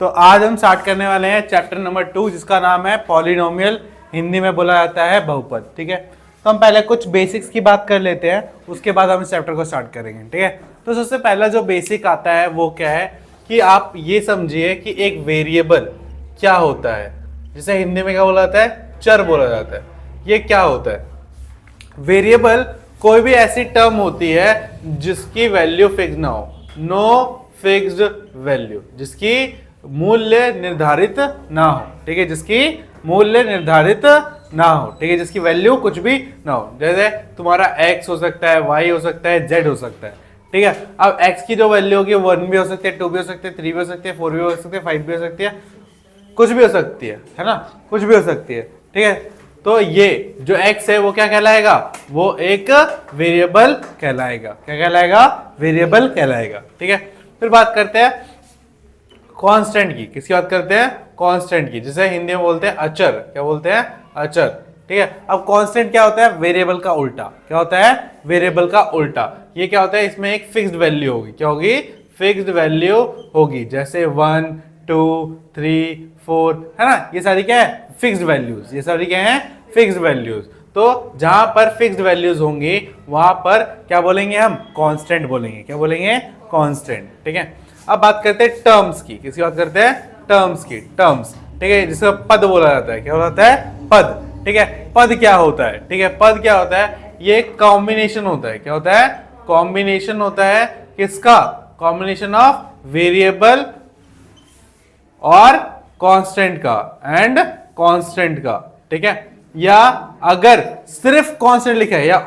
तो आज हम स्टार्ट करने वाले हैं चैप्टर नंबर 2 जिसका नाम है पॉलिनोमियल, हिंदी में बोला जाता है बहुपद। ठीक है, तो हम पहले कुछ बेसिक्स की बात कर लेते हैं, उसके बाद हम इस चैप्टर को स्टार्ट करेंगे। ठीक है, तो सबसे पहला जो बेसिक आता है वो क्या है कि आप ये समझिए कि एक वेरिएबल क्या होता है, जिसे हिंदी में क्या बोला जाता है, चर बोला जाता है। ये क्या होता है? वेरिएबल कोई भी ऐसी टर्म होती है जिसकी वैल्यू फिक्स ना हो, नो फिक्स्ड वैल्यू, जिसकी मूल्य निर्धारित ना हो। ठीक है, जिसकी मूल्य निर्धारित ना हो। ठीक है, जिसकी वैल्यू कुछ भी ना हो। जैसे तुम्हारा x हो सकता है, y हो सकता है, z हो सकता है। ठीक है, अब x की जो वैल्यू होगी 1 भी हो सकती है, 2 भी हो सकती है, 3 भी हो सकती है, 4 भी हो सकती है, 5 भी हो सकती है, कुछ भी हो सकती है ना, कुछ भी हो सकती है। ठीक है, तो ये जो x है वो क्या कहलाएगा? वो एक वेरिएबल कहलाएगा। क्या कहलाएगा? वेरिएबल कहलाएगा। ठीक है, फिर बात करते हैं कांस्टेंट की। किसकी बात करते हैं? कांस्टेंट की, जिसे हिंदी में बोलते हैं अचर। क्या बोलते हैं? अचर। ठीक है, अब कांस्टेंट क्या होता है? वेरिएबल का उल्टा। क्या होता है? वेरिएबल का उल्टा। ये क्या होता है? इसमें एक फिक्स्ड वैल्यू होगी। क्या होगी? फिक्स्ड वैल्यू होगी। जैसे 1 2 3 4 है ना, ये सारी क्या है? Fixed values. ये सारी क्या है? Fixed values. तो जहां पर फिक्स्ड वैल्यूज होंगी वहां पर क्या बोलेंगे हम? कांस्टेंट बोलेंगे। क्या बोलेंगे? कांस्टेंट। ठीक है, अब बात करते हैं टर्म्स की। किसकी बात करते हैं? टर्म्स की। टर्म्स, ठीक है, जिसका पद बोला जाता है। क्या बोला जाता है? पद। ठीक है, पद क्या होता है? ठीक है, पद क्या होता है? ये एक कॉम्बिनेशन होता है। क्या होता है? कॉम्बिनेशन होता है। किसका? कॉम्बिनेशन ऑफ वेरिएबल और कांस्टेंट का एंड कांस्टेंट का। ठीक है, या अगर सिर्फ कांस्टेंट लिखा है या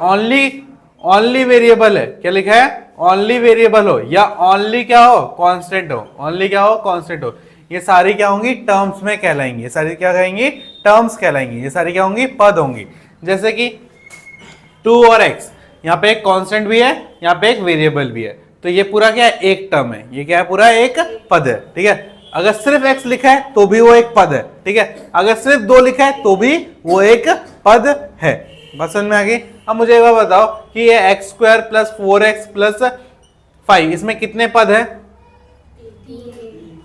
ओनली वेरिएबल है, क्या लिखा है? ओनली वेरिएबल हो, या ओनली क्या हो? कांस्टेंट हो। ओनली क्या हो? कांस्टेंट हो। ये सारी क्या होंगी? टर्म्स में कहलाएंगी। ये सारी क्या कहेंगी? टर्म्स कहलाएंगी। ये सारी क्या होंगी? पद होंगी। जैसे कि 2 और x, यहाँ पे एक कांस्टेंट भी है, यहाँ पे एक वेरिएबल भी है, तो ये पूरा क्या है? एक टर्म है। ये क्या है? पूरा एक पद है। ठीक है, अगर सिर्फ x लिखा है तो भी वो एक पद है। ठीक है, अगर सिर्फ 2 लिखा है तो भी वो एक पद है। बात समझ में आ गई? अब मुझे एक बात बताओ कि ये x² + 4x + 5, इसमें कितने पद है?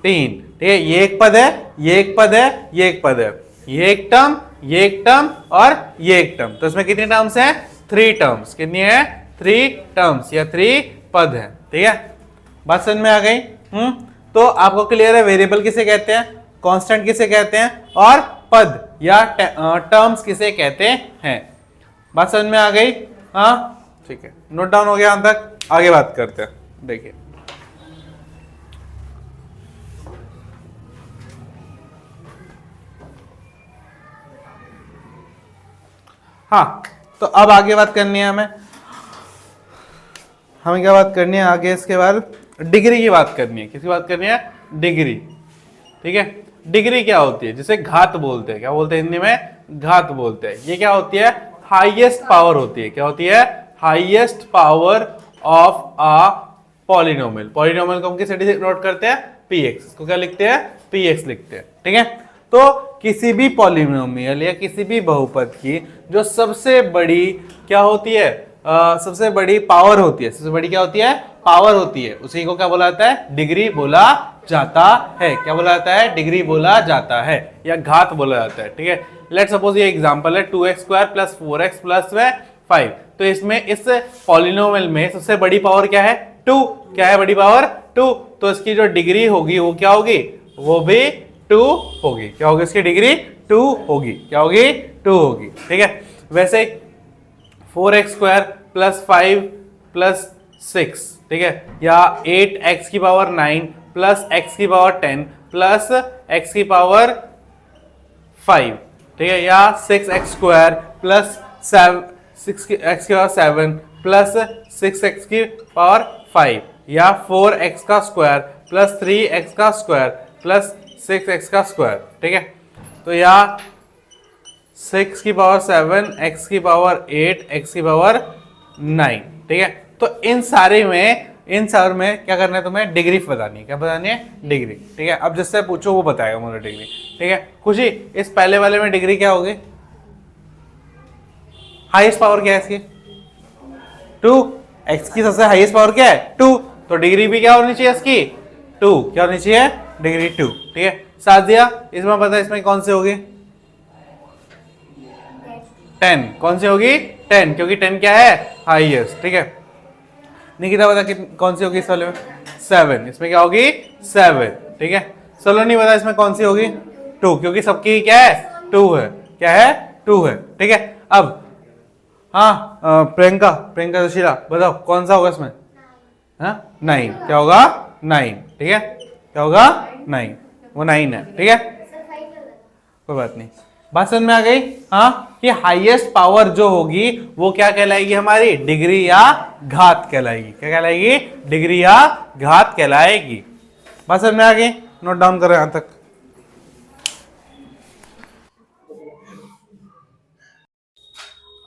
3। ठीक है, ये एक पद है, ये एक पद है, ये एक पद है, ये एक टर्म, ये एक टर्म और ये एक टर्म। तो इसमें कितनी टर्म्स हैं? 3 टर्म्स। कितनी है? 3 टर्म्स या 3 पद है। ठीक है, बात समझ में आ गई? तो आपको क्लियर है वेरिएबल किसे कहते हैं, कांस्टेंट किसे कहते हैं, और पद या टर्म्स किसे कहते हैं। बात समझ में आ गई? हाँ, ठीक है, नोट डाउन हो गया यहां तक। आगे बात करते हैं। देखिए, हाँ, तो अब आगे बात करनी है हमें क्या बात करनी है आगे? इसके बाद डिग्री की बात करनी है। किसकी बात करनी है? डिग्री। ठीक है, डिग्री क्या होती है? जिसे घात बोलते हैं। क्या बोलते हैं हिंदी में? घात बोलते हैं। ये क्या होती है? हाईएस्ट पावर होती है। क्या होती है? Highest power of a polynomial. Polynomial को हम किस से नोट करते हैं? px। इसको क्या लिखते हैं? px लिखते हैं। ठीक है, तो किसी भी पॉलिनोमियल या किसी भी बहुपद की जो सबसे बड़ी क्या होती है? सबसे बड़ी पावर होती है। सबसे बड़ी क्या होती है? पावर होती है। उसी को क्या बोला जाता है? डिग्री बोला जाता है। क्या बोला जाता है? डिग्री बोला जाता है या घात बोला जाता है। ठीक है, लेट सपोज ये एग्जांपल है 2x² + 4x + 5। तो इसमें इस पॉलिनोमियल में सबसे बड़ी पावर क्या है? 2। क्या है बड़ी पावर? 2। तो इसकी जो डिग्री होगी वो क्या होगी? वो भी 2 होगी। क्या होगी? इसकी डिग्री 2 होगी। क्या होगी? 2 होगी। ठीक है, वैसे 4x² + 5 + 6, ठीक है, या 8x⁹ + x⁻10 + x⁻5, ठीक है, या 6x² + 6x⁻7 + 6x⁵, या 4x² + 3x² + 6x²। ठीक है, तो या 6⁻7 x⁸ x�9। ठीक है, तो इन सारे में क्या करना है तुम्हें? डिग्री बतानी है। क्या बतानी है? डिग्री। ठीक है, अब जिससे पूछो वो बताएगा मुझे डिग्री। ठीक है, खुशी, इस पहले वाले में डिग्री क्या होगी? हाईएस्ट पावर क्या है इसकी? 2। x की सबसे हाईएस्ट पावर क्या है? 2। तो डिग्री भी क्या होनी चाहिए इसकी? 2। क्या होनी चाहिए? डिग्री 2, ठीक है। सादिया, इसमें पता है इसमें कौन सी होगी? 10। कौन सी होगी? 10, क्योंकि 10 क्या है? हाईएस्ट, ठीक है। निकिता बता कि कौन सी होगी इस वाले में? 7। इसमें क्या होगी? 7, ठीक है। सलोनी बता इसमें कौन सी होगी? 2, क्योंकि सबकी क्या है? 2 है। क्या है? 2 है, ठीक है। अब हाँ, प्रियंका जोशीला बताओ कौन सा होगा इसमें? हाँ, 9। क्या होगा? 9, ठीक है। क्या होगा? 9, वो 9 है, ठीक है। कोई बात नहीं, बात समझ में आ गई? हाँ, कि हाईएस्ट पावर जो होगी वो क्या कहलाएगी हमारी? डिग्री या घात कहलाएगी। क्या कहलाएगी? डिग्री या घात कहलाएगी। बात समझ में आ गई? नोट डाउन करो यहां तक।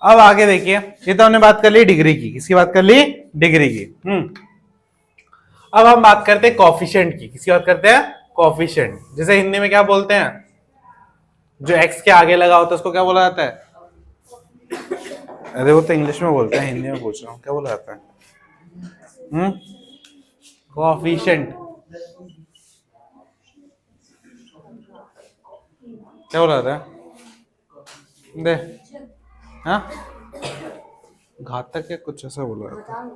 अब आगे देखिए, ये तो हमने बात कर ली डिग्री की। किसकी बात कर ली? डिग्री की। अब हम बात करते हैं कॉफिशिएंट की। किसकी बात करते हैं? कॉफिशिएंट। जैसे हिंदी में क्या बोलते हैं? जो एक्स के आगे लगा होता है उसको क्या बोला जाता है? अरे वो तो इंग्लिश में बोलते हैं, हिंदी में पूछ रहा हूँ, क्या बोला जाता है? कॉफिशिएंट। क्या बोला जाता है? दे, हाँ, घातक या कुछ ऐसा बोला जाता है।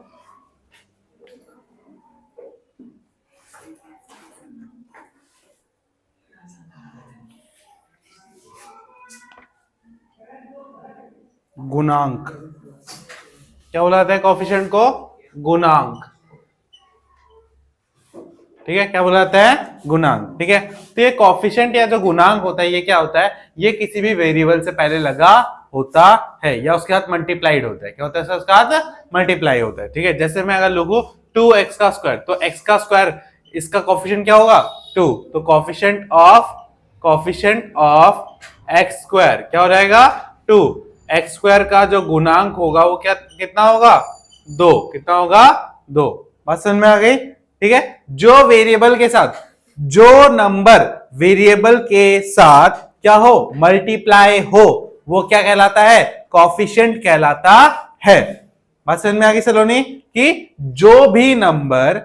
गुणांक। क्या बोला जाता है कॉफिशिएंट को? गुणांक, ठीक है। क्या बोला जाता है? गुणांक, ठीक है। तो ये कॉफिशिएंट या जो गुणांक होता है, ये क्या होता है? ये किसी भी वेरिएबल से पहले लगा होता है या उसके साथ मल्टीप्लाइड होता है। क्या होता है? उसके साथ मल्टीप्लाई होता है, ठीक है। जैसे मैं अगर लिखूं 2x का स्क्वायर, तो x का स्क्वायर, इसका कॉफिशिएंट क्या होगा? 2। तो कॉफिशिएंट ऑफ x स्क्वायर क्या हो जाएगा? 2। x स्क्वायर का जो गुणांक होगा वो क्या कितना होगा? 2। कितना होगा? 2। बात समझ में आ गई? ठीक है। जो वेरिएबल के साथ, जो नंबर वेरिएबल के साथ क्या हो? मल्टीप्लाई हो, वो क्या कहलाता है? कॉफिशिएंट कहलाता है। बात समझ में आ गई सलोनी? कि जो भी नंबर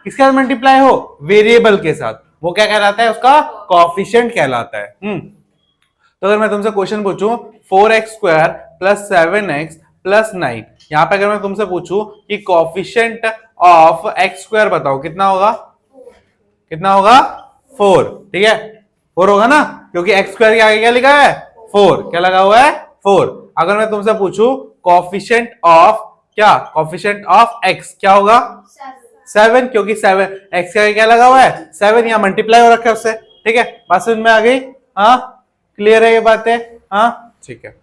किसके साथ मल्टीप्लाई हो? वेरिएबल के साथ, वो क्या कहलाता है? उसका कॉफिशिएंट कहलाता है। तो अगर मैं तुमसे क्वेश्चन पूछूं 4x square plus 7x plus 9, यहां पे अगर मैं तुमसे पूछूं कि कॉफिशिएंट ऑफ x स्क्वायर बताओ, कितना होगा? कितना होगा? 4, ठीक है। 4 होगा ना, क्योंकि x स्क्वायर के आगे क्या लिखा है? 4। क्या लगा हुआ है? 4। अगर मैं तुमसे पूछूं कॉफिशिएंट ऑफ x क्या होगा? 7, क्योंकि 7 x के आगे क्या लगा हुआ है? 7, यहां मल्टीप्लाई हो रखा है उससे, ठीक है। बात समझ में आ गई? हाँ, क्लियर है ये बातें? हाँ, ठीक है।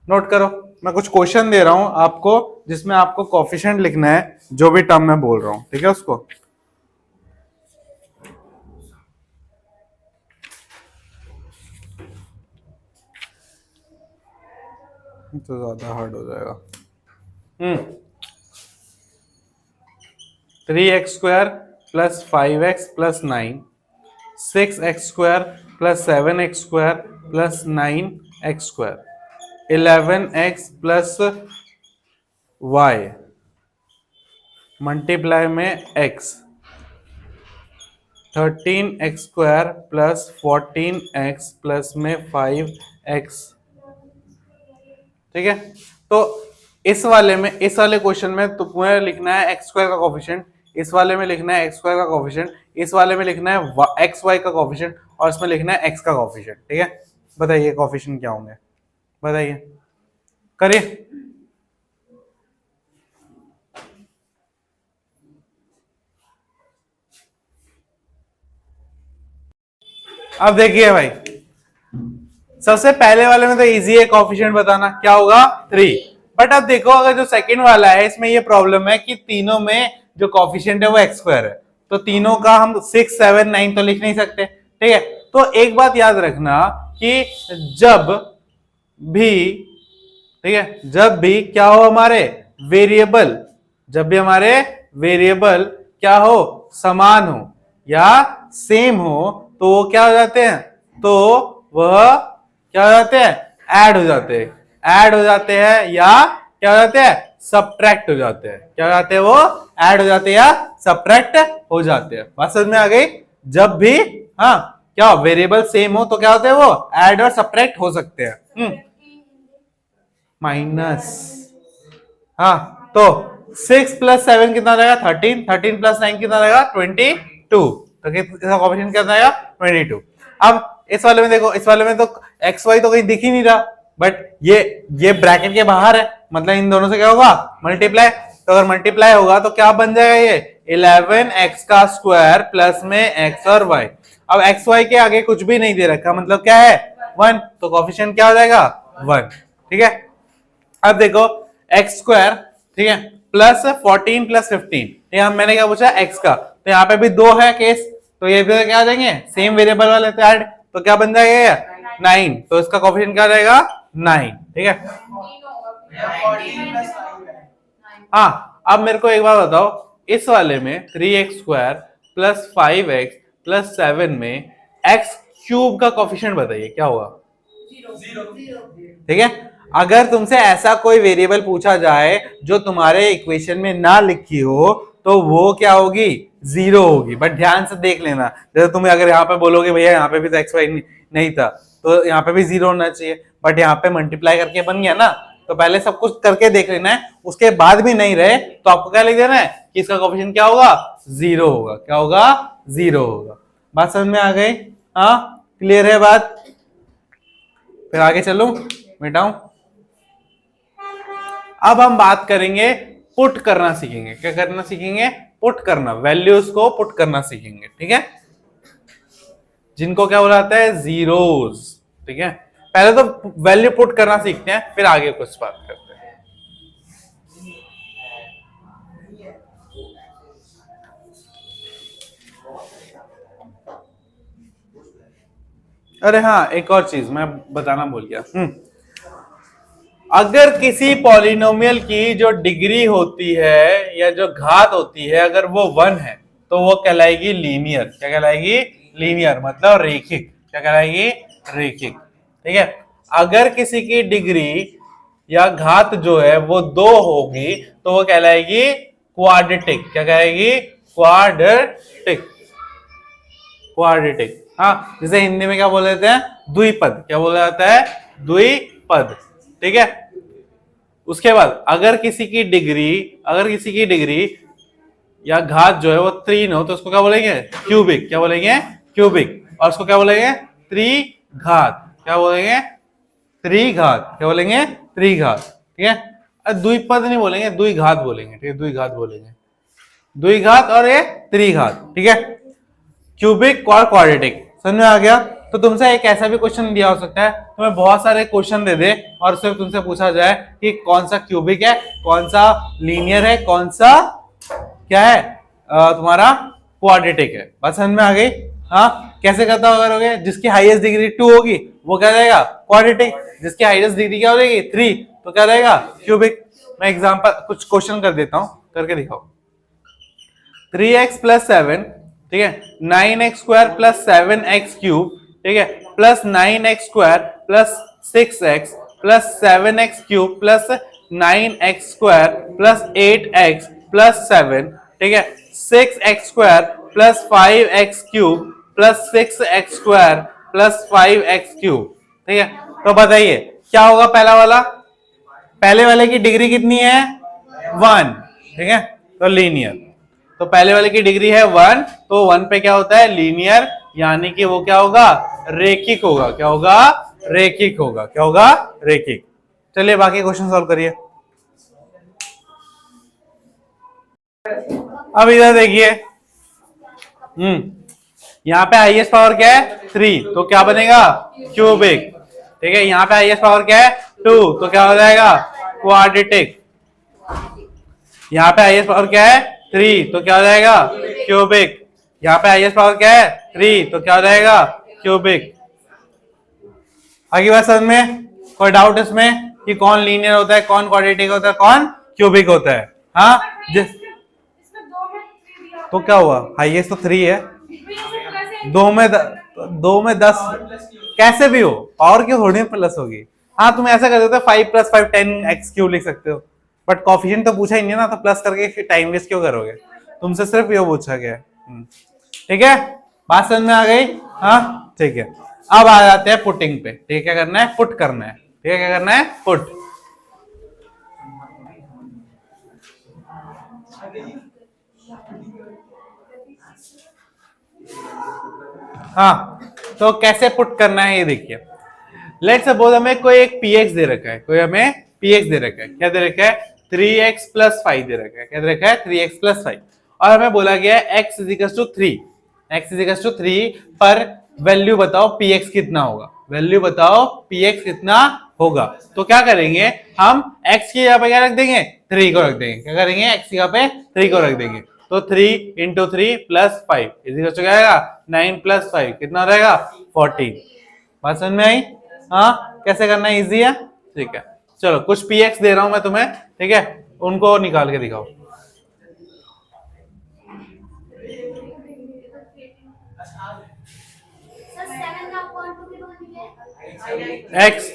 नोट करो, मैं कुछ क्वेश्चन दे रहा हूं आपको जिसमें आपको कॉफिशिएंट लिखना है, जो भी टर्म मैं बोल रहा हूं, ठीक है। उसको तो ज्यादा हार्ड हो जाएगा। 3x square plus 5x plus 9, 6x square plus 7x square plus 9x square, 11x plus y multiply में x, 13x square plus 14x plus में 5x, ठीक है। तो इस वाले क्वेश्चन में तो तुम्हें लिखना है x स्क्वायर का कोफिशिएंट, इस वाले में लिखना है x स्क्वायर का कोफिशिएंट, इस वाले में लिखना है x y का कोफिशिएंट, और इसमें लिखना है x का कोफिशिएंट, ठीक है। बताइए कोफिशिएंट क्या होंगे? बताइए, करिए। अब देखिए भाई, सबसे पहले वाले में तो इजी है कोफिशिएंट बताना, क्या होगा? 3। बट अब देखो, अगर जो सेकंड वाला है इसमें ये प्रॉब्लम है कि तीनों में जो कोफिशिएंट है वो x स्क्वायर है, तो तीनों का हम 6, 7, 9 तो लिख नहीं सकते, ठीक है। तो एक बात याद रखना कि जब भी, ठीक है, जब भी क्या हो हमारे वेरिएबल, जब भी हमारे वेरिएबल क्या हो? समान हो या सेम हो, तो वो क्या हो जाते हैं? तो वह क्या हो जाते हैं? ऐड हो जाते हैं, या क्या हो जाते हैं? सब्ट्रैक्ट हो जाते हैं। क्या हो जाते हैं वो? ऐड हो जाते हैं या सब्ट्रैक्ट हो जाते हैं। बात समझ में आ गई? जब भी हाँ क्या वेरिएबल सेम हो तो क्या होते हैं वो? ऐड और सब्ट्रैक्ट हो सकते हैं। माइनस हाँ तो 6 प्लस 7 कितना आ जाएगा? 13। 13 प्लस 9 कितना आ जाएगा? 22। तो इसका कोएफिशिएंट कितना आएगा? 22। अब इस वाले में देखो, इस वाले में तो एक्स वाई तो कहीं दिख ही नहीं रहा, बट ये ब्रैकेट के बाहर है, मतलब इन दोनों से क्या होगा? मल्टीप्लाई। तो अगर मल्टीप्लाई होगा तो क्या बन जाएगा? ये 11x का स्क्वायर प्लस में x और y। अब x y के आगे कुछ भी नहीं दे रखा, मतलब क्या है? 1। तो कोएफिशिएंट क्या हो जाएगा? 1। ठीक है। अब देखो एक्स स्क्वायर, ठीक है, प्लस 14 प्लस 15। यहाँ मैंने क्या पूछा? एक्स का, तो यहाँ पे भी 2 है केस, तो ये भी क्या आ जाएंगे? सेम वेरिएबल वाले तो ऐड, तो क्या बन जाएगा? 9। तो इसका कोएफिशिएंट क्या आ जाएगा? 9। ठीक है। हाँ अब मेरे को एक बात बताओ, इस वाले में 3x square plus 5x plus 7 में x क्यूब का कोएफिशिएंट बताइए क्या होगा? 0। ठीक है। अगर तुमसे ऐसा कोई वेरिएबल पूछा जाए जो तुम्हारे इक्वेशन में ना लिखी हो तो वो क्या होगी? 0 होगी। बट ध्यान से देख लेना, जैसे तुम्हें अगर यहाँ पे बोलोगे भैया यहाँ पे भी तो एक्स वाई नहीं था तो यहाँ पे भी 0 होना चाहिए, बट यहाँ पे मल्टीप्लाई करके बन गया ना, तो पहले सब कुछ करके देख लेना है, उसके बाद भी नहीं रहे तो आपको क्या लिख देना है कि इसका कोएफिशिएंट क्या होगा? 0 होगा। क्या होगा? 0 होगा। बात समझ में आ गई? हाँ क्लियर है बात? फिर आगे चलूं मिटाऊं। अब हम बात करेंगे, पुट करना सीखेंगे। क्या करना सीखेंगे? पुट करना, वैल्यूज को पुट करना सीखेंगे। ठीक है, जिनको क्या बोला जाता है? जीरोस। ठीक है, पहले तो वैल्यू पुट करना सीखते हैं, फिर आगे कुछ बात करते हैं। अरे हाँ एक और चीज मैं बताना भूल गया। अगर किसी पॉलिनोमियल की जो डिग्री होती है या जो घात होती है अगर वो 1 है तो वो कहलाएगी लीनियर। क्या कहलाएगी? लीनियर, मतलब रेखिक। क्या कहलाएगी? रेखिक। ठीक है। अगर किसी की डिग्री या घात जो है वो 2 होगी तो वो कहलाएगी क्वाड्रेटिक। क्या कहलाएगी? क्वाड्रेटिक। क्वाड्रेटिक। हाँ, जिसे हिंदी में क्या बोल देते हैं? द्विपद। क्या बोला जाता है? द्विपद। ठीक है। उसके बाद अगर किसी की डिग्री या घात जो है वो 3 हो तो उसको क्या बोलेंगे? क्यूबिक। क्या बोलेंगे? क्यूबिक। और उसको क्या बोलेंगे? त्रिघात। क्या बोलेंगे? त्रिघात। क्या बोलेंगे? त्रिघात। ठीक है। द्विपद नहीं बोलेंगे, द्विघात बोलेंगे। ठीक है, द्विघात बोलेंगे। द्विघात और ये त्रिघात। ठीक है, क्यूबिक और क्वाड्रेटिक। समझ में आ गया? तो तुमसे एक ऐसा भी क्वेश्चन दिया हो सकता है, तुम्हें बहुत सारे क्वेश्चन दे दे और सिर्फ तुमसे पूछा जाए कि कौन सा क्यूबिक है, कौन सा लीनियर है, कौन सा क्या है तुम्हारा क्वाड्रेटिक है। बात समझ में आ गई? हाँ, कैसे करता करोगे? जिसकी हाईएस्ट डिग्री 2 होगी वो क्या रहेगा? क्वाड्रेटिक। जिसकी हाईएस्ट डिग्री क्या हो जाएगी? 3, तो क्या रहेगा? क्यूबिक। मैं एग्जांपल कुछ क्वेश्चन कर देता हूं, करके दिखाओ। 3x प्लस 7, ठीक है, 9x square plus 7x cube, ठीक है, plus 9x square plus 6x plus 7x cube plus 9x square plus 8x plus 7, ठीक है, 6x square plus 5x cube plus 6x square plus 5x cube. ठीक है, तो बताइए क्या होगा पहला वाला? पहले वाले की डिग्री कितनी है? 1। ठीक है, तो लीनियर। तो पहले वाले की डिग्री है 1, तो 1 पे क्या होता है? लीनियर, यानी कि वो क्या होगा? रेखिक होगा। क्या होगा? रेखिक होगा। क्या होगा? रेखिक। चलिए बाकी क्वेश्चन सॉल्व करिए। अब इधर देखिए, यहाँ पे हाईएस्ट पावर क्या है? 3, तो क्या बनेगा? क्यूबिक। ठीक है, यहाँ पे हाईएस्ट पावर क्या है? 2, तो क्या हो जाएगा? क्वाड्रेटिक। यहाँ पे हाईएस्ट पावर क्या है? 3, तो क्या हो जाएगा? क्यूबिक। यहाँ पे हाईएस्ट पावर क्या है? 3, तो क्या हो जाएगा? क्यूबिक। आगे बात समझ में? कोई डाउट इसमें कि कौन लीनियर होता है, कौन क्वाड्रेटिक होता है, कौन क्यूबिक होता है? हाँ, तो क्या हुआ? हाईएस्ट तो 3 है, 2 में 10 कैसे भी हो, पावर की थोड़ी प्लस होगी। हाँ, तुम ऐसा कर सकते हो 5 + 5 10x क्यूब लिख सकते हो। बट कॉफिशिएंट तो पूछा ही नहीं ना, तो प्लस करके टाइम वेस्ट क्यों करोगे, तुमसे सिर्फ ये पूछा गया है। ठीक है, बात समझ में आ गई। हाँ ठीक है, अब आ जाते हैं पुटिंग पे। ठीक है, क्या करना है, पुट करना है। ठीक है, क्या करना है, पुट। हाँ, तो कैसे पुट करना है ये देखिए। लेट्स सपोज हमें कोई एक पीएक्स दे रखा है, कोई हमें पीएक्स दे रखा है। क्या दे रखा है, 3x प्लस 5 दे रखा है। क्या दे रखा है, 3x प्लस 5। और हमें बोला गया है x is equal to 3, x is equal to 3 पर वैल्यू बताओ px कितना होगा, वैल्यू बताओ px कितना होगा। तो क्या करेंगे हम, x की जगह पे क्या रख देंगे, 3 को रख देंगे। क्या करेंगे, x की जगह पे 3 को रख देंगे। तो 3 into 3 plus 5 is equal to क्या आएगा, 9 प्लस 5 कितना रहेगा, 14। बात समझ में आई। हाँ, कैसे करना है, इजी है। ठीक है, चलो कुछ px दे रहा हूं मैं तुम्हें, ठीक है, उनको निकाल के दिखाओ। x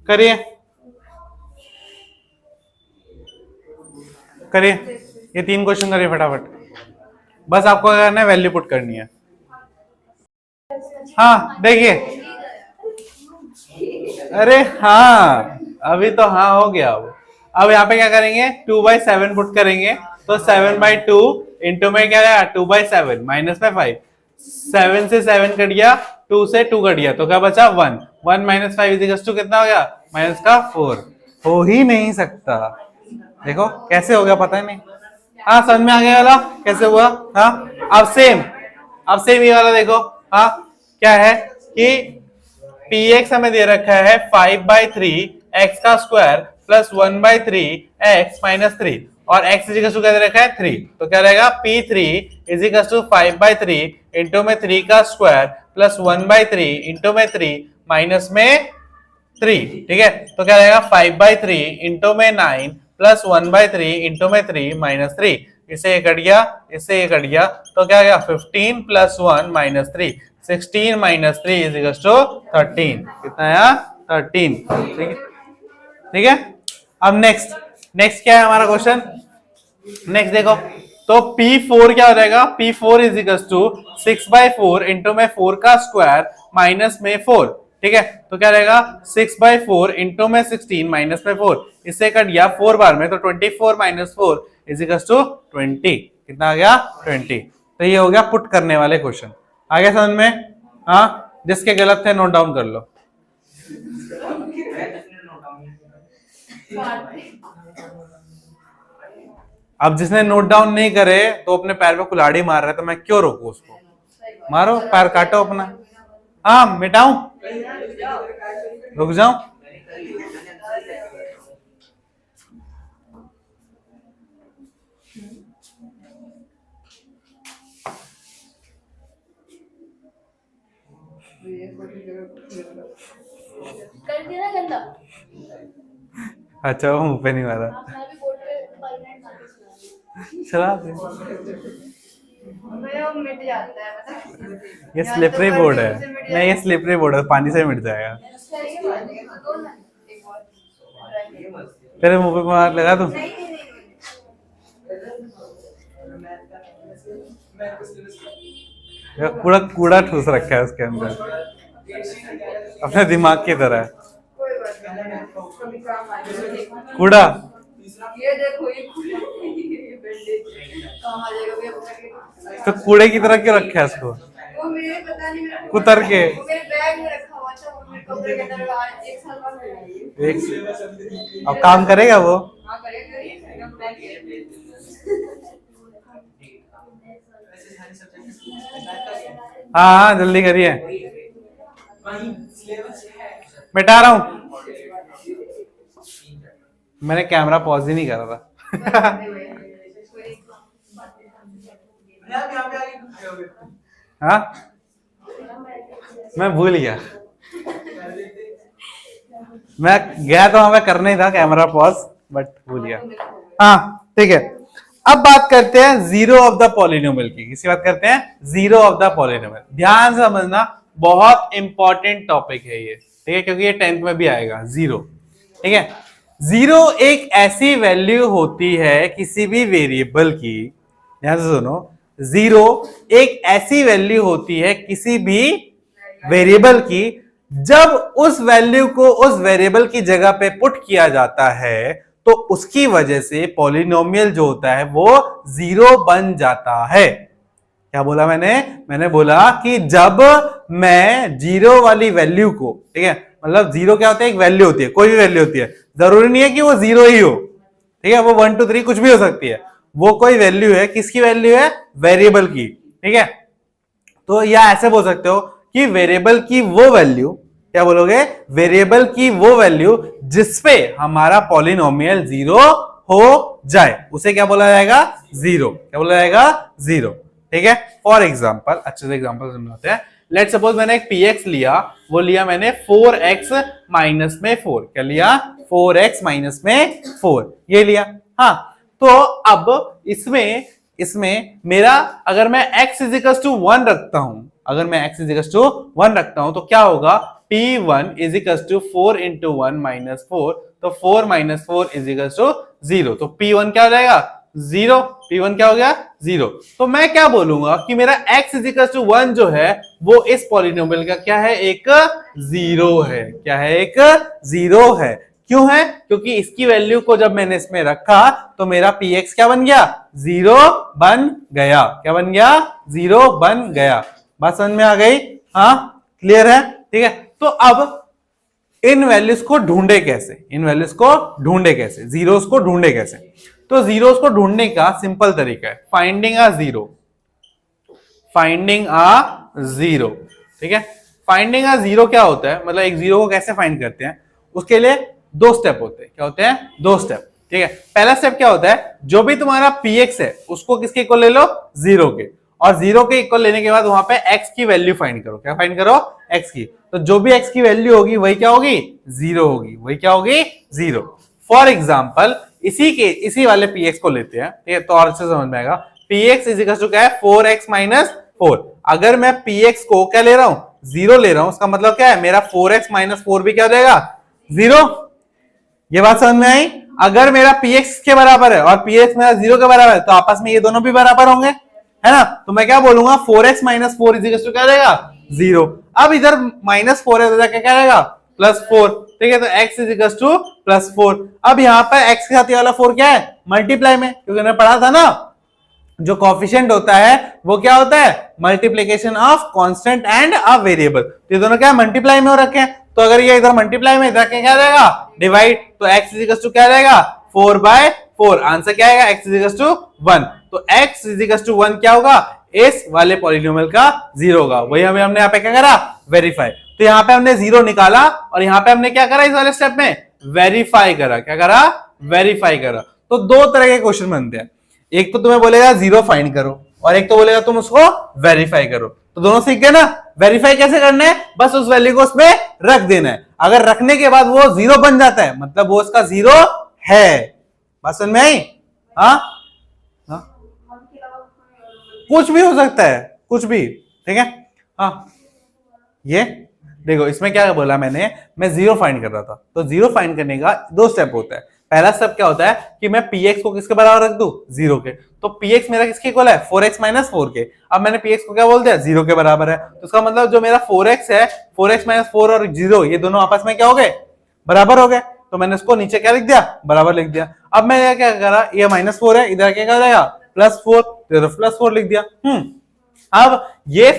करिए करिए, ये 3 क्वेश्चन करिए फटाफट। बस आपको क्या करना है, वैल्यू पुट करनी है। हाँ देखिए, अरे हाँ अभी तो हाँ हो गया। अब यहाँ पे क्या करेंगे, 2/7 पुट करेंगे। तो 7/2 इंटू में क्या आया, 2/7 माइनस में 5, 7 से 7 कट गया, 2 से 2 कट गया, तो क्या बचा 1, 1 माइनस 5 इज टू कितना हो गया, माइनस का 4। हो ही नहीं सकता, देखो कैसे हो गया पता ही नहीं। हाँ समझ में आ गया वाला कैसे हुआ। हाँ अब सेम ये वाला देखो। हाँ क्या है कि px हमें दे रखा है 5/3 x का स्क्वायर प्लस 1/3 x माइनस 3 और x इज इक्वल टू क्या दे रखा है 3। तो क्या रहेगा p3 is equal to 5/3 into में 3 का स्क्वायर प्लस 1/3 इंटू में 3 माइनस में 3। ठीक है, तो क्या रहेगा 5/3 इंटू में 9 प्लस 1/3 इंटू में 3 माइनस 3। इससे ये कट गया, इससे ये कट गया, तो क्या गया 15 plus 1 minus 3, 16 minus 3 is equal to 13। कितना आया, 13। ठीक है, ठीक है। अब नेक्स्ट क्या है हमारा क्वेश्चन, नेक्स्ट देखो। तो P4 क्या हो जाएगा, P4 is equal to 6/4 into में 4 का स्क्वायर माइनस में 4। ठीक है, तो क्या रहेगा 6/4 इंटू में 16 माइनस में 4, इससे कट गया 4 बार में, तो 24 माइनस 4 इज इक्वल टू 20। कितना आ गया, 20। तो ये हो गया पुट करने वाले क्वेश्चन। आ गया समझ में। हाँ, जिसके गलत थे नोट डाउन कर लो। अब जिसने नोट डाउन नहीं करे तो अपने पैर पे कुल्हाड़ी मार रहा है, तो मैं क्यों रोकूं उसको, मारो पैर काटो अपना। हाँ मिटाऊं, रुक जाऊं। कर दिया ना गंदा। अच्छा वो मुंह पे नहीं मारा, मैं भी बोर्ड पे परमानेंट मार्क्स चला दे। वो मिट जाता है पता। ये स्लिपरी बोर्ड है, नहीं ये स्लिपरी बोर्ड है, पानी से मिट जाएगा। तेरे मुंह पे मार लगा दूं। कूड़ा कूड़ा ठूस रखा है उसके अंदर, अपने दिमाग की तरह कूड़ा। ये देखो ये कहाँ जाएगा, तो कूड़े की तरह क्यों रखा है इसको, वो मेरे पता नहीं, कुतर के। वो मेरे बैग में रखा हुआ था, वो मेरे कपड़े के अंदर आज 1 साल बाद मिला ये। अब काम करेगा वो। हाँ करेगा, एकदम बैग है। हाँ हाँ जल्दी करिए, मिटा रहा हूँ। मैंने कैमरा पॉज ही नहीं करा था। हाँ मैं भूल गया, मैं गया तो हमें करना ही था कैमरा पॉज, बट भूल गया। हाँ ठीक है, अब बात करते हैं जीरो ऑफ द पॉलिनोमियल की। किसी बात करते हैं जीरो ऑफ द पॉलिनोमियल। ध्यान से समझना, बहुत इंपॉर्टेंट टॉपिक है ये, ठीक है, क्योंकि ये 10th में भी आएगा जीरो। ठीक है, जीरो एक ऐसी वैल्यू होती है किसी भी वेरिएबल की, ध्यान से सुनो, जीरो एक ऐसी वैल्यू होती है किसी भी वेरिएबल की जब उस वैल्यू को उस वेरिएबल की जगह पे पुट किया जाता है तो उसकी वजह से पॉलिनोमियल जो होता है वो जीरो बन जाता है। क्या बोला मैंने बोला कि जब मैं जीरो वाली वैल्यू को, ठीक है, मतलब जीरो क्या होता है, एक वैल्यू होती है, कोई भी वैल्यू होती है, जरूरी नहीं है कि वो जीरो ही हो, ठीक है, वो 1 2 3 कुछ भी हो सकती है, वो कोई वैल्यू है, किसकी वैल्यू है, वेरिएबल की। ठीक है, तो या ऐसे बोल सकते हो कि वेरिएबल की वो वैल्यू, क्या बोलोगे, वेरिएबल की वो वैल्यू जिसपे हमारा पॉलिनोमियल जीरो हो जाए उसे क्या बोला जाएगा, जीरो। क्या बोला जाएगा, जीरो। ठीक है, फॉर एग्जांपल, अच्छे से एग्जांपल समझाते हैं। लेट्स सपोज मैंने एक px लिया, वो लिया मैंने 4x माइनस में 4। क्या लिया, 4x माइनस में 4, ये लिया। हाँ, तो अब इसमें मेरा अगर मैं x इजिकल्स टू 1 रखता हूं, अगर मैं x इजिकल्स टू 1 रखता हूं तो क्या होगा, p1 equals to 4 into 1 minus 4, तो 4 माइनस 4 इजिकल्स टू 0, तो p1 क्या हो जाएगा, 0। p1 क्या हो गया, 0। तो मैं क्या बोलूंगा कि मेरा x इजिकल्स टू 1 जो है वो इस पॉलिनोमियल का क्या है, एक जीरो है। क्या है, एक जीरो है। क्यों है, क्योंकि इसकी वैल्यू को जब मैंने इसमें रखा तो मेरा px क्या बन गया, जीरो बन गया। क्या बन गया, जीरो बन गया। बात समझ में आ गई, हाँ क्लियर है। ठीक है, तो अब इन वैल्यूज को ढूंढे कैसे, इन वैल्यूज को ढूंढे कैसे, जीरोस को ढूंढे कैसे। तो जीरोस को ढूंढने का सिंपल तरीका है finding a zero. Finding a zero, ठीक है, फाइंडिंग अ जीरो क्या होता है, मतलब एक जीरो को कैसे फाइंड करते हैं, उसके लिए 2 स्टेप होते हैं। क्या होते हैं, 2 स्टेप। ठीक है, पहला स्टेप क्या होता है, जो भी तुम्हारा px है उसको किसके इक्वल ले लो, जीरो के, और जीरो के इक्वल लेने के बाद वहां पे x की वैल्यू फाइंड करो। क्या फाइंड करो, x की। तो जो भी x की वैल्यू होगी वही क्या होगी, जीरो होगी, वही क्या होगी, जीरो। फॉर एग्जाम्पल इसी वाले px को लेते हैं, ठीक है, तो और अच्छे समझ में आएगा। px इज इक्वल टू क्या है, 4x माइनस 4। अगर मैं px को क्या ले रहा हूं, जीरो ले रहा हूं, उसका मतलब क्या है, मेरा 4x माइनस 4 भी क्या हो जाएगा, जीरो। ये बात समझ में आई। अगर मेरा px के बराबर है और px मेरा जीरो के बराबर है तो आपस में ये दोनों भी बराबर होंगे, है ना। तो मैं क्या बोलूंगा, 4x minus 4 is equal to क्या हो जाएगा, जीरो। अब इधर माइनस 4 है तो जाके क्या रहेगा, +4। ठीक है, तो x इज इक्वल टू +4। अब यहाँ पर x के साथ ये वाला 4 क्या है, मल्टीप्लाई में, क्योंकि मैंने पढ़ा था ना जो कोएफिशिएंट होता है वो क्या होता है, multiplication of constant and a variable. ये दोनों क्या मल्टीप्लाई में हो रखे हैं, तो अगर ये इधर मल्टीप्लाई में, इधर क्या रहेगा, डिवाइड। तो x इज इक्वल टू क्या रहेगा, 4/4। आंसर क्या आएगा, x इज इक्वल टू 1। तो x इज इक्वल टू 1 क्या होगा, इस वाले पॉलिनोमियल का जीरो होगा। वही हमने यहाँ पे क्या करा, वेरीफाई। तो यहाँ पे हमने जीरो निकाला और यहाँ पे हमने क्या करा, इस वाले स्टेप में वेरीफाई करा। क्या करा, वेरीफाई करा। तो 2 तरह के क्वेश्चन बनते हैं, एक तो तुम्हें बोलेगा जीरो फाइंड करो और एक तो बोलेगा तुम उसको वेरीफाई करो। तो दोनों सीख गए ना। वेरीफाई कैसे करना है, बस उस वैल्यू को उसमें रख देना है। अगर रखने के बाद वो जीरो बन जाता है मतलब वो उसका जीरो है। बात समझ में आई, हाँ, कुछ भी हो सकता है, कुछ भी। ठीक है, हाँ, ये देखो इसमें क्या बोला मैंने, मैं जीरो फाइंड कर रहा था। तो जीरो फाइंड करने का 2 स्टेप होता है। पहला स्टेप क्या होता है कि मैं px को किसके बराबर रख दूं, जीरो के। तो px मेरा किसके इक्वल है, 4x माइनस 4 के। अब मैंने px को क्या बोल दिया, जीरो के बराबर है। तो इसका मतलब जो मेरा 4x है, 4x माइनस 4 और जीरो, ये दोनों आपस में क्या हो गए, बराबर हो गए। तो मैंने उसको नीचे क्या लिख दिया, बराबर लिख दिया। अब मैंने क्या करा, ये -4 है, इधर क्या कर जाएगा, +4, इधर +4 लिख दिया। अब ये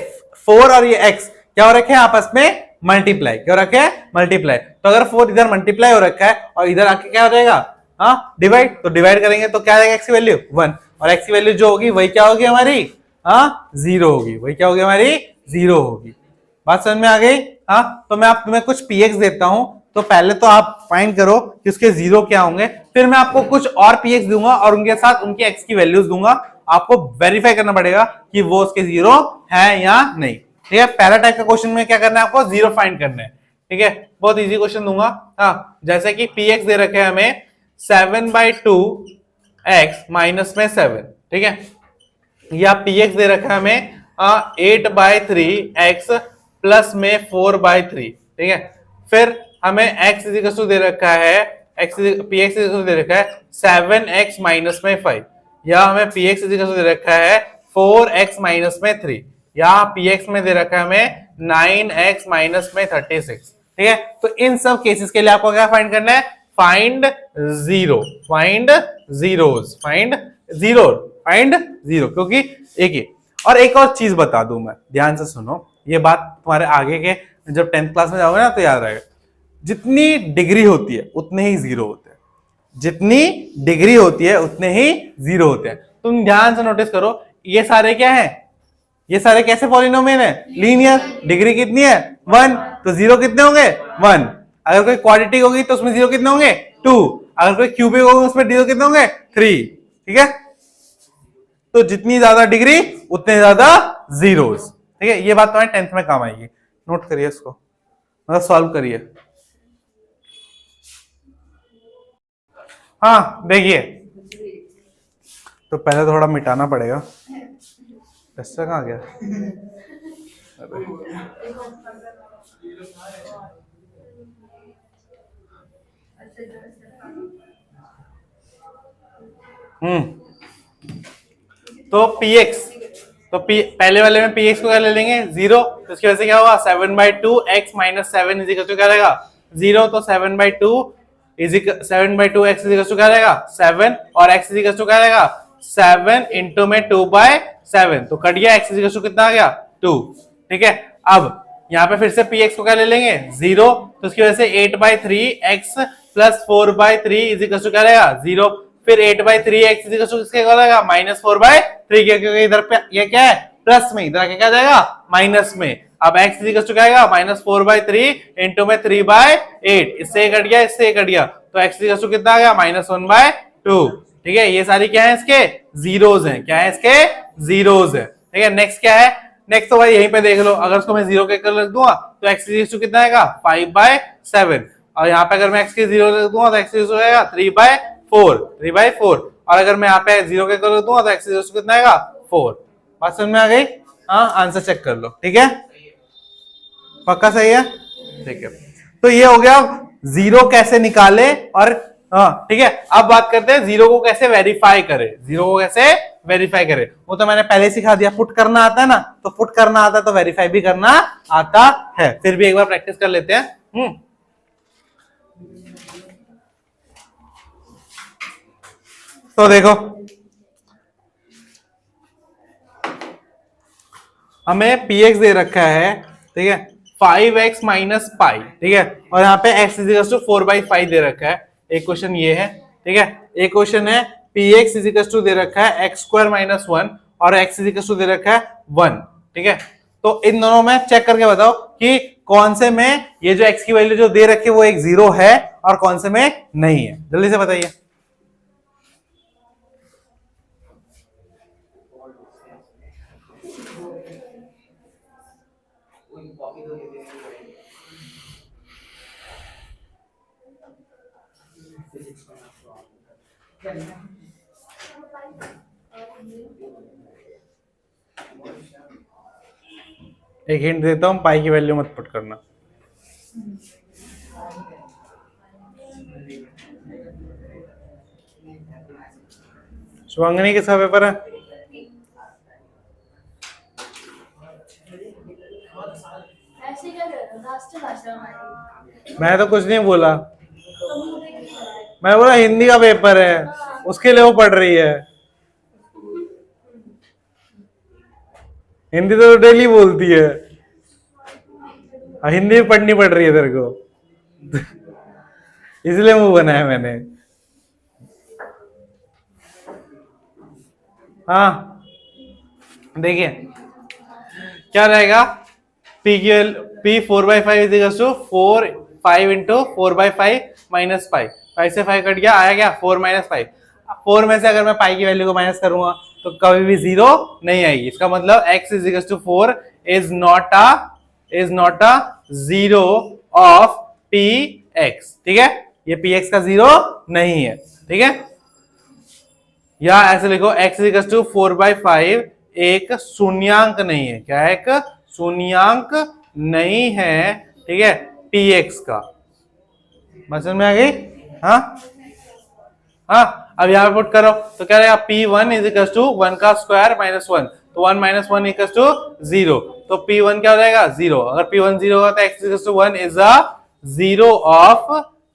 4 और ये x क्या हो रखे हैं, आपस में मल्टीप्लाई। क्या हो रखे हैं, मल्टीप्लाई। तो अगर 4 इधर मल्टीप्लाई हो रखा है और इधर आके क्या हो जाएगा, हाँ, डिवाइड। तो डिवाइड करेंगे तो क्या आएगा, x की वैल्यू 1 और x की वैल्यू जो होगी वही क्या होगी हमारी, हाँ, जीरो होगी। वही क्या होगी हमारी, जीरो होगी। बात समझ में आ गई, हाँ। तो मैं आप तुम्हें कुछ px देता हूं, तो पहले तो आप फाइंड करो कि उसके जीरो क्या होंगे, फिर मैं आपको कुछ और px दूंगा और उनके साथ उनकी x की वैल्यूज दूंगा आपको वेरीफाई करना पड़ेगा कि वो उसके जीरो है या नहीं। ठीक है, पहला टाइप का क्वेश्चन में क्या करना है, आपको जीरो फाइंड करना है। ठीक है, बहुत इजी क्वेश्चन दूंगा। हाँ, जैसे कि पी एक्स दे रखे हैं हमें 7/2 x माइनस में 7। ठीक है, या पी एक्स दे रखा है हमें 8/3 x प्लस में 4/3। ठीक है, फिर हमें x दे रखा है पी एक्स दे रखा है 7x माइनस में 5, या हमें पी एक्स दे रखा है 4x माइनस में 3, या पी एक्स में दे रखा है हमें 9x माइनस में 36। ठीक है, तो इन सब केसेस के लिए आपको क्या फाइंड करना है, find zero, find zeros, find zero, क्योंकि एक ही। और एक और चीज बता दूं मैं, ध्यान से सुनो, ये बात तुम्हारे आगे के जब 10th क्लास में जाओगे ना तो याद रहेगा। जितनी डिग्री होती है उतने ही जीरो होते हैं, जितनी डिग्री होती है उतने ही जीरो होते हैं। तुम ध्यान से नोटिस करो, ये सारे क्या है, ये सारे कैसे पॉलिनोमियल है, लीनियर। डिग्री कितनी है, 1, तो जीरो कितने होंगे, 1। अगर कोई क्वाड्रेटिक होगी तो उसमें जीरो कितने होंगे, 2। अगर कोई क्यूबिक होगी उसमें जीरो कितने होंगे, 3। ठीक है, तो जितनी ज्यादा डिग्री उतने ज्यादा जीरोस। ठीक है, ये बात तुम्हारे 10th में काम आएगी, नोट करिए इसको, मतलब सॉल्व करिए। हाँ देखिए, तो पहले थोड़ा मिटाना पड़ेगा। ऐसा कहाँ गया, तो px, तो पहले वाले में px को क्या ले लेंगे, जीरो, तो इसकी वजह से क्या होगा, 7/2 x minus 7 is equal to क्या रहेगा, जीरो। तो 7/2 x इज इक्वल टू क्या रहेगा, 7, और x इज इक्वल टू क्या रहेगा, 7 इंटू में 2/7, तो कट गया, x इज इक्वल टू कितना आ गया, 2। ठीक है, अब यहाँ पे फिर से px को क्या ले लेंगे, जीरो, तो उसकी वजह से 8/3 x plus 4/3 is equal to क्या रहेगा, जीरो। फिर 8/3 x इज इक्वल टू किसके इक्वल आएगा, -4/3 के, क्योंकि इधर पे ये क्या है, प्लस में, इधर क्या जाएगा, माइनस में। अब x इज इक्वल टू क्या आएगा, -4/3 इंटू में 3/8, इससे कट गया, इससे कट गया, तो x इज इक्वल टू कितना आ गया, -1/2। ठीक है, ये सारी क्या है, इसके जीरोज हैं, क्या है, इसके जीरोज है। ठीक है, नेक्स्ट क्या है, नेक्स्ट तो भाई यहीं पे देख लो, अगर उसको मैं जीरो के कर रख दूंगा तो x इज इक्वल टू कितना आएगा, 5/7, और यहाँ पे अगर मैं x के जीरो रख दूंगा तो x इज इक्वल टू आएगा 3/4, और अगर मैं यहाँ पे जीरो के कर दूंगा तो x इज इक्वल टू कितना आएगा, 4। बात समझ में आ गई, हाँ, आंसर चेक कर लो। ठीक है, पक्का सही है, ठीक है। तो ये हो गया जीरो कैसे निकाले, और हाँ ठीक है, अब बात करते हैं जीरो को कैसे वेरीफाई करें, जीरो को कैसे वेरीफाई करें। वो तो मैंने पहले सिखा दिया, पुट करना आता है ना, तो पुट करना आता है तो वेरीफाई भी करना आता है, फिर भी एक बार प्रैक्टिस कर लेते हैं। तो देखो, हमें px दे रखा है, ठीक है, 5x माइनस पाई, ठीक है, और यहाँ पे x इज इक्वल टू 4/5 दे रखा है। एक क्वेश्चन ये है, ठीक है, एक क्वेश्चन है px इज इक्वल टू दे रखा है x² माइनस 1, और x इज इक्वल टू दे रखा है 1। ठीक है, तो इन दोनों में चेक करके बताओ कि कौन से में ये जो x की वैल्यू जो दे रखी है वो एक जीरो है और कौन से में नहीं है, जल्दी से बताइए। एक हिंट देता हूं, पाई की वैल्यू मत पुट करना। शुभांगनी किसका पेपर है? मैं तो कुछ नहीं बोला, मैं बोला हिंदी का पेपर है, उसके लिए वो पढ़ रही है। हिंदी तो डेली बोलती है, हिंदी पढ़नी पड़ रही है तेरे को इसलिए मुंह बनाया मैंने। हाँ देखिए क्या रहेगा, p 4/5 is equal to 5 into 4/5 minus 5 से 5 कट गया, आया क्या 4 - 5। 4 में से अगर मैं पाई की वैल्यू को माइनस करूंगा तो कभी भी 0 नहीं आएगी। इसका मतलब x is equal to 4 is not a 0 of px। ठीक है, ये px का 0 नहीं है। ठीक है, या ऐसे लिखो x इज इक्वल टू 4/5 एक शून्यांक नहीं है। क्या है? एक शून्यांक नहीं है। ठीक है, px का। बात समझ में आ गई? हाँ हाँ, अब यहाँ पे पुट करो तो क्या रहेगा? p1 इज इक्वल टू 1 का स्क्वायर माइनस 1, तो 1 माइनस 1 इक्वल टू 0, तो p1 क्या हो जाएगा? 0। अगर p1 0 होगा तो x equal to 1 is a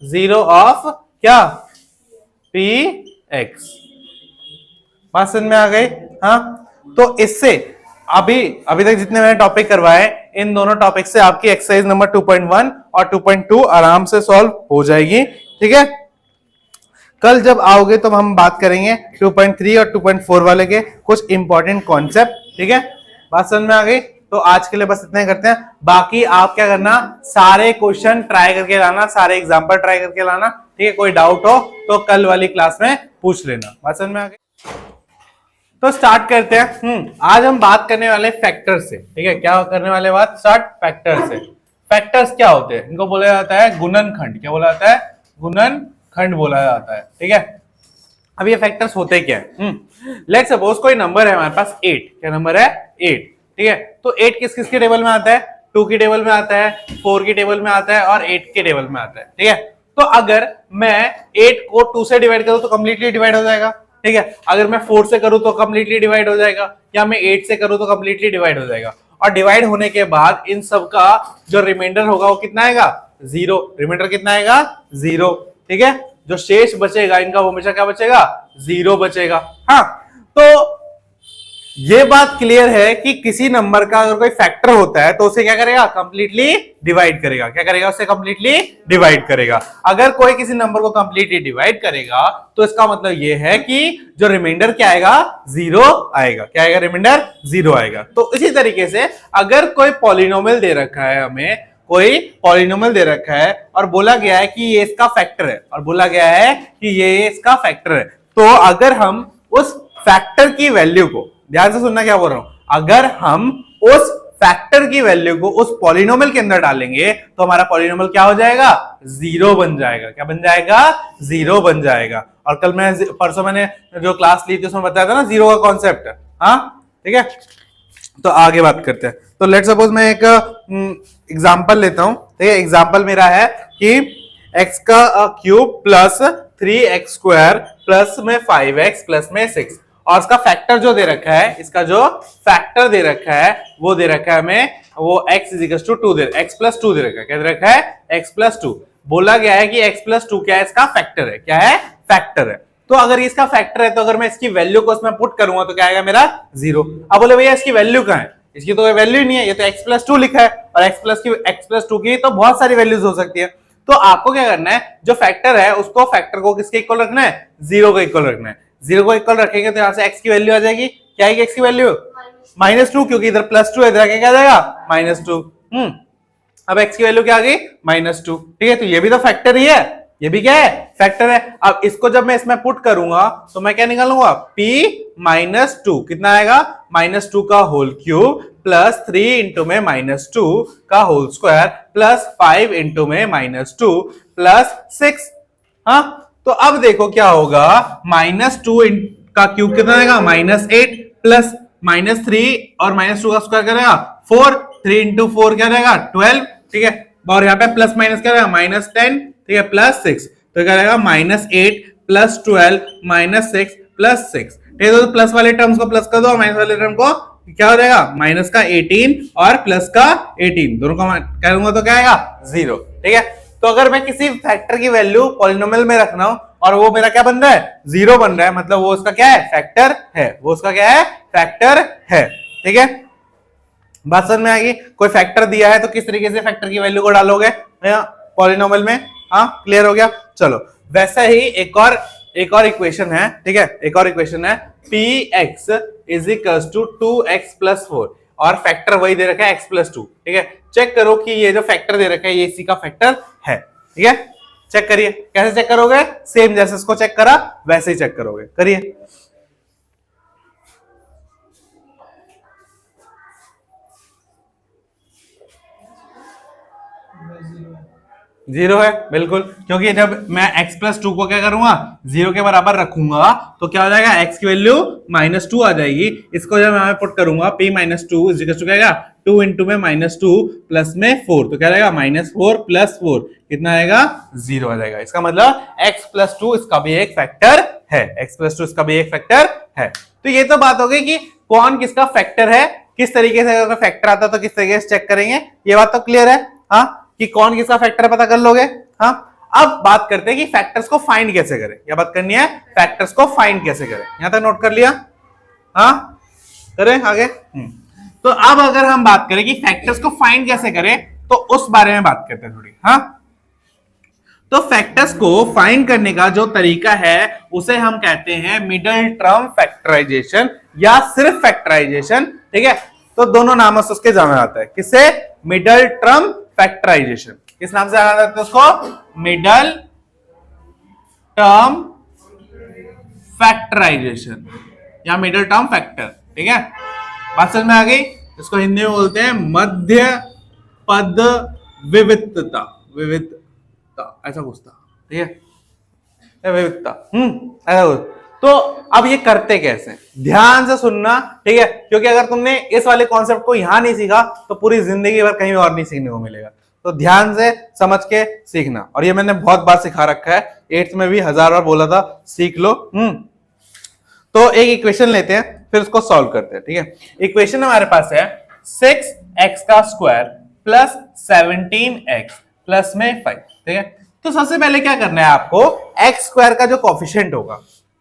0 of क्या? px। बात समझ में आ गई? हाँ, तो इससे अभी तक जितने मैंने टॉपिक करवाए, इन दोनों टॉपिक से आपकी एक्सरसाइज नंबर 2.1 और 2.2 आराम से सॉल्व हो जाएगी। ठीक है, कल जब आओगे तो हम बात करेंगे 2.3 और 2.4 वाले के कुछ इंपॉर्टेंट कॉन्सेप्ट। ठीक है, बात समझ में आ गई? तो आज के लिए बस इतना ही करते हैं। बाकी आप क्या करना, सारे क्वेश्चन ट्राई करके लाना, सारे एग्जाम्पल ट्राई करके लाना। ठीक है, कोई डाउट हो तो कल वाली क्लास में पूछ लेना। बात समझ में आ गई? तो स्टार्ट करते हैं। आज हम बात करने वाले फैक्टर से। ठीक है, क्या करने वाले बात? स्टार्ट फैक्टर से। फैक्टर्स क्या होते हैं? इनको बोला जाता है गुणनखंड। क्या बोला जाता है? गुणनखंड बोला जाता है। ठीक है, अब ये फैक्टर्स होते क्या है? लेट्स सपोज कोई नंबर है हमारे पास 8। क्या नंबर है? 8। ठीक है, तो 8 किस किस के टेबल में आता है? 2 की टेबल में आता है, 4 की टेबल में आता है और 8 के टेबल में आता है। ठीक है, तो अगर मैं 8 को 2 से डिवाइड करूं तो कंप्लीटली डिवाइड हो जाएगा। ठीक है, अगर मैं 4 से करूं तो कंप्लीटली डिवाइड हो जाएगा, या मैं 8 से करूं तो कंप्लीटली डिवाइड हो जाएगा। और डिवाइड होने के बाद इन सब का जो रिमाइंडर होगा वो कितना आएगा? 0। रिमाइंडर कितना आएगा? 0। ठीक है, जो शेष बचेगा इनका वो हमेशा क्या बचेगा? 0 बचेगा। हाँ, तो ये बात क्लियर है कि किसी नंबर का अगर कोई फैक्टर होता है तो उसे क्या करेगा? कंप्लीटली डिवाइड करेगा। क्या करेगा? उसे कंप्लीटली डिवाइड करेगा। अगर कोई किसी नंबर को कंप्लीटली डिवाइड करेगा तो इसका मतलब ये है कि जो रिमाइंडर क्या आएगा? 0 आएगा। क्या आएगा? रिमाइंडर 0 आएगा। तो इसी तरीके से अगर कोई पॉलिनोमियल दे रखा है, हमें कोई पॉलिनोमियल दे रखा है और बोला गया है कि ये इसका फैक्टर है, और बोला गया है कि ये इसका फैक्टर है, तो अगर हम उस फैक्टर की वैल्यू को, ध्यान से सुनना क्या बोल रहा हूं, अगर हम उस फैक्टर की वैल्यू को उस पॉलिनोमियल के अंदर डालेंगे तो हमारा पॉलिनोमियल क्या हो जाएगा? 0 बन जाएगा। क्या बन जाएगा? 0 बन जाएगा। और कल परसों मैंने जो क्लास ली थी उसमें बताया था ना 0 का कॉन्सेप्ट। हाँ, ठीक है, तो आगे बात करते हैं। तो लेट्स सपोज मैं एक एग्जांपल लेता हूं। ठीक है, एग्जांपल मेरा है कि x का cube plus 3x square plus में 5x प्लस में 6, और इसका फैक्टर जो दे रखा है, इसका जो फैक्टर दे रखा है वो दे रखा है हमें, वो x is equal to 2 x plus 2 दे रखा है। क्या दे रखा है? x plus 2। बोला गया है कि x प्लस 2 क्या है? इसका फैक्टर है। क्या है? फैक्टर है। तो अगर इसका फैक्टर है तो अगर मैं इसकी वैल्यू को इसमें पुट करूंगा तो क्या आएगा मेरा? 0। अब बोले भैया इसकी वैल्यू कहां है? इसकी तो वैल्यू ही नहीं है, ये तो x प्लस 2 लिखा है, और x प्लस 2 की तो बहुत सारी वैल्यूज हो सकती है। तो आपको क्या करना है, जो फैक्टर है उसको फैक्टर को किसके इक्वल रखना है? 0 के इक्वल रखना है। 0 को इक्वल रखेंगे तो यहाँ से x की वैल्यू आ जाएगी। क्या आएगी x की वैल्यू? -2, क्योंकि इधर +2 है, इधर क्या आ जाएगा? -2। अब x की वैल्यू क्या आ गई? -2। ठीक है, तो ये भी तो फैक्टर ही है, ये भी क्या है? फैक्टर है। अब इसको जब मैं इसमें पुट करूंगा तो मैं क्या निकालूंगा? p -2 कितना आएगा? -2 का होल क्यूब प्लस 3 इंटू में -2 का होल स्क्वायर प्लस 5 इंटू में -2 प्लस 6। हाँ, तो अब देखो क्या होगा, -2 का क्यूब कितना आएगा? -8 प्लस -3 और -2 का स्क्वायर करेगा 4, 3 इंटू 4 क्या रहेगा? 12। ठीक है, और यहाँ पे प्लस माइनस क्या रहेगा? -10। ठीक है, प्लस 6, तो क्या रहेगा? -8 प्लस 12 -6 प्लस 6। ठीक है, तो प्लस वाले टर्म्स को प्लस कर दो और माइनस वाले टर्म को क्या हो जाएगा? माइनस का 18 और प्लस का 18, दोनों का करूंगा तो क्या आएगा? 0। ठीक है, तो अगर मैं किसी फैक्टर की वैल्यू पॉलिनोमियल में रखना हूं और वो मेरा क्या बन रहा है? 0 बन रहा है, मतलब वो उसका क्या है? फैक्टर है। वो उसका क्या है? फैक्टर है। ठीक है, बात समझ में आ गई? कोई फैक्टर दिया है तो किस तरीके से फैक्टर की वैल्यू को डालोगे पॉलिनोमियल में? हाँ, क्लियर हो गया? चलो, वैसा ही एक और इक्वेशन है। ठीक है, एक और इक्वेशन है px is equals to 2x plus 4, और फैक्टर वही दे रखा है x प्लस 2। ठीक है, चेक करो कि ये जो फैक्टर दे रखा है ये इसी का फैक्टर है। ठीक है, चेक करिए। कैसे चेक करोगे? सेम जैसे इसको चेक करा वैसे ही चेक करोगे। करिए। जीरो है बिल्कुल, क्योंकि जब मैं x प्लस टू को क्या करूंगा जीरो के बराबर रखूंगा तो क्या हो जाएगा x की वैल्यू -2 आ जाएगी। इसको जब मैं पुट करूंगा p minus two is equal to क्या आएगा 2 इंटू में -2 प्लस में 4 तो क्या आएगा -4 प्लस 4 कितना आएगा 0 आ जाएगा। इसका मतलब x प्लस टू इसका भी एक फैक्टर है, x प्लस टू इसका भी एक फैक्टर है। तो ये तो बात हो गई कि कौन किसका फैक्टर है, किस तरीके से अगर फैक्टर आता तो किस तरीके से चेक करेंगे, ये बात तो क्लियर है हाँ कि कौन किसका फैक्टर पता कर लोगे। हाँ अब बात करते हैं कि फैक्टर्स को फाइंड कैसे करें, क्या बात करनी है फैक्टर्स को फाइंड कैसे करें, यहां तक नोट कर लिया। हाँ करें आगे। तो अब अगर हम बात करें कि फैक्टर्स को फाइंड कैसे करें तो उस बारे में बात करते हैं थोड़ी। हाँ तो फैक्टर्स को फाइंड करने का जो तरीका है उसे हम कहते हैं मिडिल टर्म फैक्टराइजेशन या सिर्फ फैक्टराइजेशन। ठीक है तो दोनों नामों से उसके जाना जाता है, किससे मिडिल टर्म फैक्टराइजेशन, किस नाम से जाना जाता है उसको मिडिल टर्म फैक्टराइजेशन या मिडिल टर्म फैक्टर। ठीक है बात समझ में आ गई। इसको हिंदी में बोलते हैं मध्य पद विविधता, विविधता ऐसा कुछ था। ठीक है विविधता ऐसा कुछ। तो अब ये करते कैसे, ध्यान से सुनना। ठीक है क्योंकि अगर तुमने इस वाले कॉन्सेप्ट को यहां नहीं सीखा तो पूरी जिंदगी भर कहीं और नहीं सीखने को मिलेगा। तो ध्यान से समझ के सीखना, और ये मैंने बहुत बार सिखा रखा है, 8th में भी 1000 बार बोला था सीख लो। तो एक इक्वेशन लेते हैं फिर उसको सॉल्व करते हैं। ठीक है इक्वेशन हमारे पास है 6x का स्क्वायर प्लस 17x प्लस में 5। ठीक है तो सबसे पहले क्या करना है आपको, एक्स स्क्वायर का जो कोफिशिएंट होगा,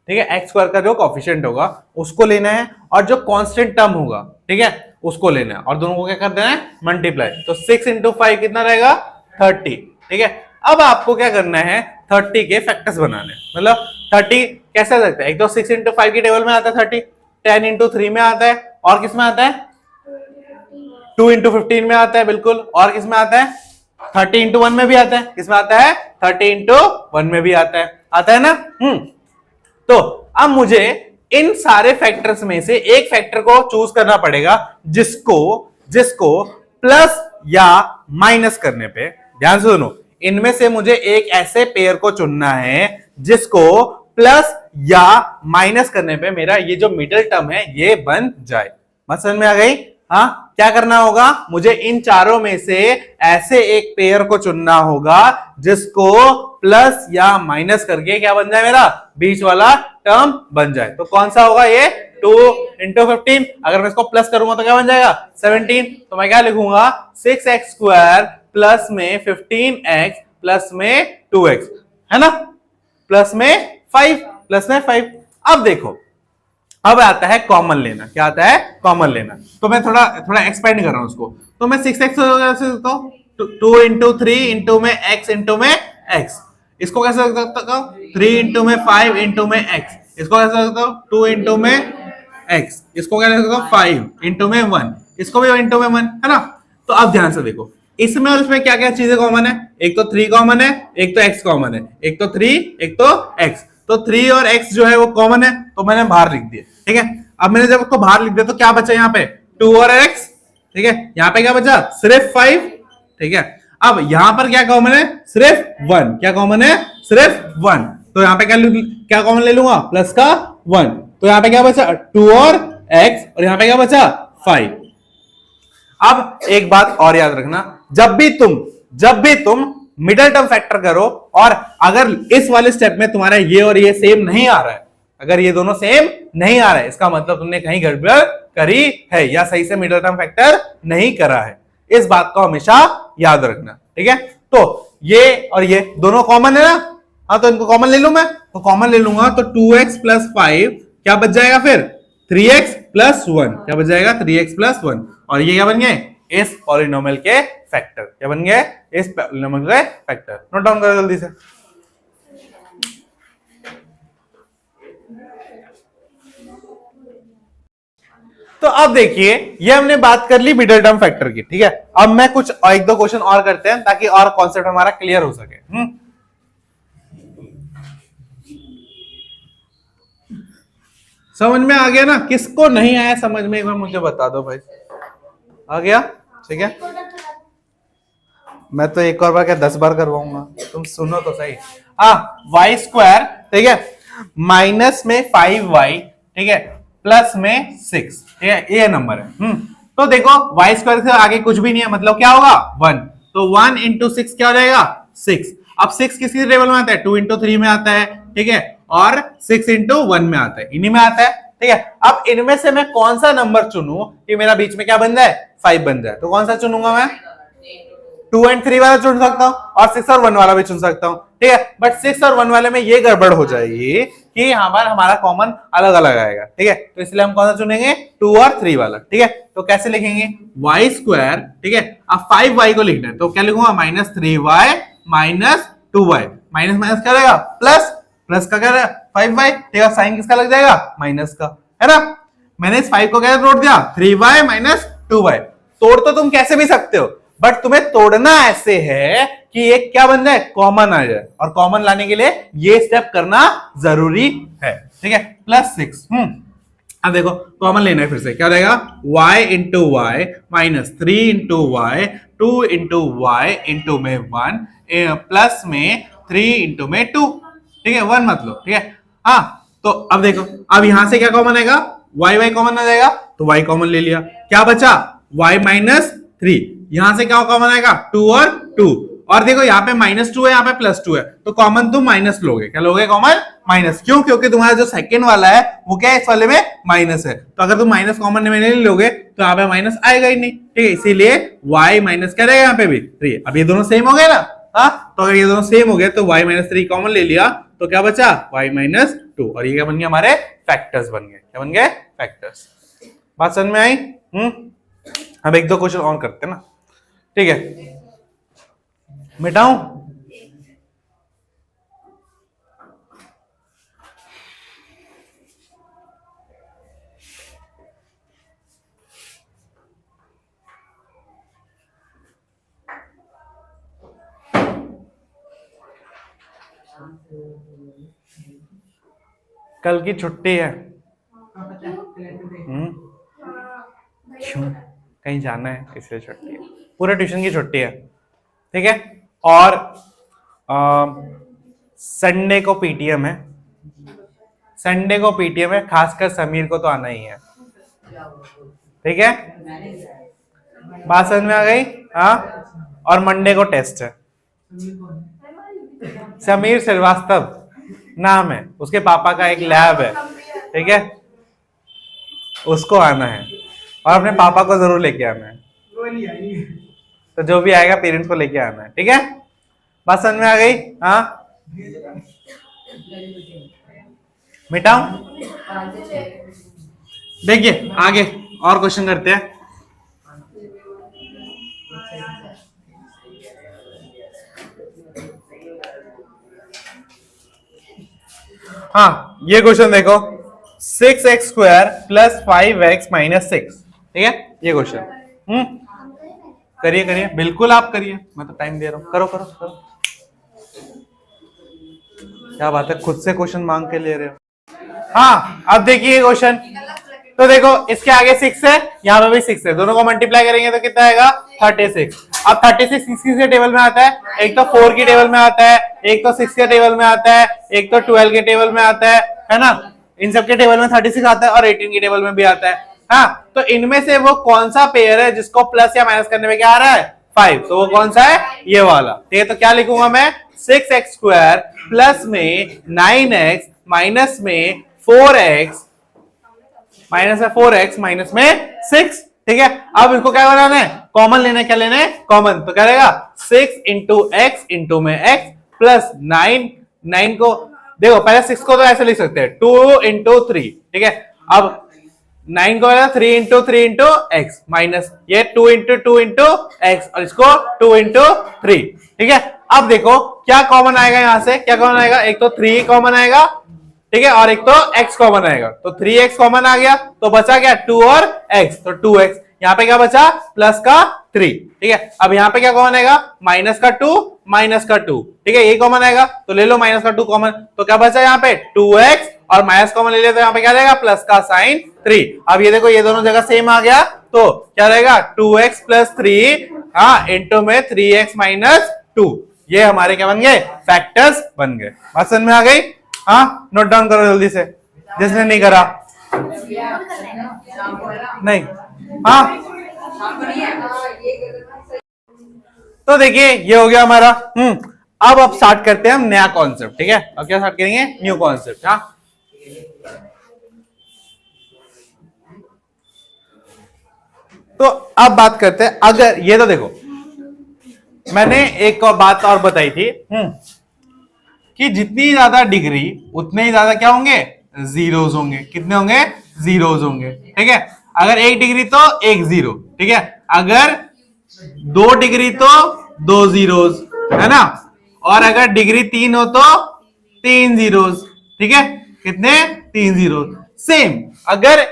ठीक है एक्स स्क्वायर का जो कोफिशिएंट होगा उसको लेना है, और जो कांस्टेंट टर्म होगा ठीक है उसको लेना है, और दोनों को क्या कर देना है मल्टीप्लाई। तो 6 इंटू 5 कितना रहेगा 30। ठीक है अब आपको क्या करना है 30 के फैक्टर्स बनाने, मतलब 30 कैसे आ सकता है, एक तो 6 इंटू 5 की टेबल में आता है 30, 10 इंटू 3 में आता है, और किस में आता है 2 इंटू 15 में आता है बिल्कुल, और किस में आता है 30 इंटू 1 में भी आता है, किसमें आता है 30 इंटू 1 में भी आता है ना। तो अब मुझे इन सारे फैक्टर्स में से एक फैक्टर को चूज करना पड़ेगा जिसको प्लस या माइनस करने पे, ध्यान से सुनो, इनमें से मुझे एक ऐसे पेयर को चुनना है जिसको प्लस या माइनस करने पे मेरा ये जो मिडिल टर्म है ये बन जाए। बात समझ में आ गई। हाँ क्या करना होगा, मुझे इन चारों में से ऐसे एक पेयर को चुनना होगा जिसको प्लस या माइनस करके क्या बन जाए मेरा बीच वाला टर्म बन जाए। तो कौन सा होगा ये 2 इंटू 15, अगर मैं इसको प्लस करूंगा तो क्या बन जाएगा 17। तो मैं क्या लिखूंगा 6x स्क्वायर प्लस में 15x प्लस में 2x है ना, प्लस में 5। अब देखो अब आता है कॉमन लेना, क्या आता है कॉमन लेना। तो मैं थोड़ा एक्सपेंड कर रहा हूं उसको, तो मैं 6x कैसे लिखता हूं 2 इंटू 3 इंटू में x इंटू में x, इसको कैसे लिख सकता हूं 3 इंटू में 5 इंटू में x, इसको कैसे लिखता हूं 2 इंटू में x, इसको क्या लिख सकता हूं 5 इंटू में 1, इसको भी इंटू में 1 है ना। तो अब ध्यान से देखो इसमें और इसमें क्या क्या चीजें कॉमन है, एक तो 3 कॉमन है, एक तो x कॉमन है, एक तो 3 एक तो x, तो 3 और x जो है वो कॉमन है तो मैंने बाहर लिख दिया। ठीक है अब मैंने जब उसको बाहर लिख दिया तो क्या बचा यहाँ पे 2 और x। ठीक है यहाँ पे क्या बचा सिर्फ 5। ठीक है अब यहां पर क्या कॉमन है सिर्फ 1, क्या कॉमन है सिर्फ 1, तो यहाँ पे क्या कॉमन ले लूंगा प्लस का 1, तो यहाँ पे क्या बचा 2 और x, और यहाँ पे क्या बचा 5। अब एक बात और याद रखना, जब भी तुम मिडिल टर्म फैक्टर करो और अगर इस वाले स्टेप में तुम्हारा ये और ये सेम नहीं आ रहा है, अगर ये दोनों सेम नहीं आ रहा है इसका मतलब तुमने कहीं गड़बड़ करी है या सही से मिडिल टर्म फैक्टर नहीं करा है। इस बात को हमेशा याद रखना। ठीक है तो ये और ये दोनों कॉमन है ना, हाँ तो इनको कॉमन ले लूं मैं, तो कॉमन ले लूंगा तो 2x प्लस 5 क्या बच जाएगा फिर 3x प्लस 1, क्या बच जाएगा 3x प्लस 1, और ये क्या बन गए इस पॉलिनोमियल के फैक्टर, क्या बन गए इस पॉलिनोमियल के फैक्टर। नोट डाउन करो जल्दी से। तो अब देखिए ये हमने बात कर ली मिडिल टर्म फैक्टर की। ठीक है अब मैं कुछ एक दो क्वेश्चन और करते हैं ताकि और कॉन्सेप्ट हमारा क्लियर हो सके। समझ में आ गया ना, किसको नहीं आया समझ में एक बार मुझे बता दो भाई। आ गया ठीक है मैं तो एक और बार क्या 10 बार करवाऊंगा, तुम सुनो तो सही। वाई स्क्वायर, ठीक है, माइनस में 5y, ठीक है, प्लस में 6, ठीक है, ये नंबर है। तो देखो वाई स्क्वायर से आगे कुछ भी नहीं है, मतलब क्या होगा 1, तो 1 इंटू 6 क्या हो जाएगा 6। अब 6 किसी टेबल में आता है, 2 इंटू 3 में आता है, ठीक है, और 6 इंटू 1 में आता है, इन्हीं में आता है, ठीक है। अब इनमें से मैं कौन सा नंबर चुनूं कि मेरा बीच में क्या बन जाए 5 बन जाए, तो कौन सा चुनूंगा मैं? 2 और 3 वाला चुन सकता हूँ और 6 और 1 वाला भी चुन सकता हूँ, ठीक है। बट 6 और 1 वाले में ये गड़बड़ हो जाएगी कि यहाँ पर हमारा कॉमन अलग अलग आएगा, ठीक है। तो इसलिए हम कौन सा चुनेंगे 2 और 3 वाला, ठीक है। तो कैसे लिखेंगे वाई स्क्वायर, ठीक है, अब 5y को लिखना है तो क्या लिखूंगा -3y minus 2y, minus minus क्या रहेगा प्लस, प्लस का क्या रहेगा 5y, ठीक है, साइन किसका लग जाएगा माइनस का, है ना। मैंने इस 5 को क्या तोड़ दिया 3y माइनस 2y। तोड़ तो तुम कैसे भी सकते हो, बट तुम्हें तोड़ना ऐसे है कि एक क्या बन जाए कॉमन आ जाए, और कॉमन लाने के लिए ये स्टेप करना जरूरी है, ठीक है। +6, अब देखो कॉमन लेना है, फिर से क्या रहेगा y into y minus 3 into y, 2 into y into में 1 प्लस में 3 इंटू में 2, ठीक है, 1 मत लो, ठीक है। तो अब देखो, अब यहां से क्या कॉमन आएगा y कॉमन आ जाएगा, तो y कॉमन ले लिया, क्या बचा y माइनस 3, यहां से क्या कॉमन आएगा 2 और 2, और देखो यहाँ पे -2 है, यहाँ पे +2 है, तो कॉमन तुम माइनस लोगे, क्या लोगे कॉमन माइनस, क्यों? क्योंकि तुम्हारा जो सेकंड वाला है वो क्या है इस वाले में माइनस है, तो अगर तुम माइनस कॉमन में नहीं लोगे तो यहाँ पे माइनस आएगा ही नहीं, ठीक है। इसीलिए y माइनस क्या रहेगा यहाँ पे भी 3। अब ये दोनों सेम हो गए ना, तो अगर ये दोनों सेम हो गए तो y -3 कॉमन ले लिया, तो क्या बचा y -2, और ये क्या बन गया हमारे फैक्टर्स बन गए, क्या बन गए फैक्टर्स। बात समझ में आई? अब एक दो क्वेश्चन ऑन करते हैं ना, ठीक है, मिटाऊं? कल की छुट्टी है, क्यों? कहीं जाना है इसलिए छुट्टी है, पूरे ट्यूशन की छुट्टी है, ठीक है। और संडे को पीटीएम है, संडे को पीटीएम है, खासकर समीर को तो आना ही है, ठीक है, बात समझ में आ गई? और मंडे को टेस्ट है, समीर श्रीवास्तव नाम है, उसके पापा का एक लैब है, ठीक है, उसको आना है, और अपने पापा को जरूर लेके आना है, तो जो भी आएगा पेरेंट्स को लेके आना है, ठीक है। बात समझ में आ गई? मिटाऊं? देखिए आगे और क्वेश्चन करते हैं। ये क्वेश्चन देखो, 6x square plus 5x minus 6, ठीक है, ये क्वेश्चन करिए करिए, बिल्कुल आप करिए, मैं तो टाइम दे रहा हूं, करो करो करो। क्या बात है, खुद से क्वेश्चन मांग के ले रहे हो। अब देखिए क्वेश्चन, तो देखो इसके आगे 6 है, यहाँ पे भी 6 है, दोनों को मल्टीप्लाई करेंगे तो कितना आएगा 36। अब 36 किसके टेबल में आता है? एक तो 4 की टेबल में आता है, एक तो 6 के टेबल में आता है, एक तो 12 के टेबल में आता है ना, इन सबके टेबल में 36 आता है और 18 की टेबल में भी आता है। तो इनमें से वो कौन सा पेयर है जिसको प्लस या माइनस करने में क्या आ रहा है 5, तो वो कौन सा है ये वाला, ठीक है। तो क्या लिखूंगा मैं 6x स्क्वायर प्लस में 9x माइनस में 4x, माइनस में 4x माइनस में 6, ठीक है। अब इसको क्या बनाना है कॉमन लेना है, क्या लेना है कॉमन, तो क्या रहेगा 6 इंटू एक्स इंटू में x प्लस 9 को देखो पहले 6 को तो ऐसे लिख सकते हैं 2 इंटू 3, ठीक है। अब 9 को 3 इंटू 3 इंटू एक्स माइनस ये 2 इंटू 2 इंटू एक्स और इसको 2 इंटू 3, ठीक है। अब देखो क्या कॉमन आएगा यहां से, क्या कॉमन आएगा, एक तो 3 कॉमन आएगा, ठीक है, और एक तो x कॉमन आएगा, तो 3x कॉमन आ गया, तो बचा क्या 2 और x, तो 2x, यहाँ पे क्या बचा प्लस का 3, ठीक है। अब यहाँ पे क्या कॉमन आएगा माइनस का 2 माइनस का 2, ठीक है, ये कॉमन आएगा तो ले लो माइनस का 2 कॉमन, तो क्या बचा यहाँ पे 2x और माइनस कॉमन ले लिया तो यहाँ पे क्या रहेगा प्लस का साइन 3। अब ये देखो ये दोनों जगह सेम आ गया तो क्या रहेगा 2x प्लस 3 हाँ इंटू में 3x माइनस 2, ये हमारे क्या बन गए फैक्टर्स बन गए। बात समझ में आ गई? हाँ नोट डाउन करो जल्दी से जिसने नहीं करा। नहीं हाँ तो देखिए ये हो गया हमारा। अब स्टार्ट करते हैं हम नया कॉन्सेप्ट, ठीक है। अब क्या स्टार्ट करेंगे न्यू कॉन्सेप्ट। हाँ तो अब बात करते हैं, अगर ये तो देखो मैंने एक और बात और बताई थी कि जितनी ज्यादा डिग्री उतने ही ज्यादा क्या होंगे जीरोस होंगे। कितने होंगे जीरोस होंगे, ठीक है। अगर 1 डिग्री तो 1 जीरो, ठीक है। अगर 2 डिग्री तो 2 जीरोस, है ना। और अगर डिग्री 3 हो तो 3 जीरोस, ठीक है। कितने 3 जीरोस। सेम अगर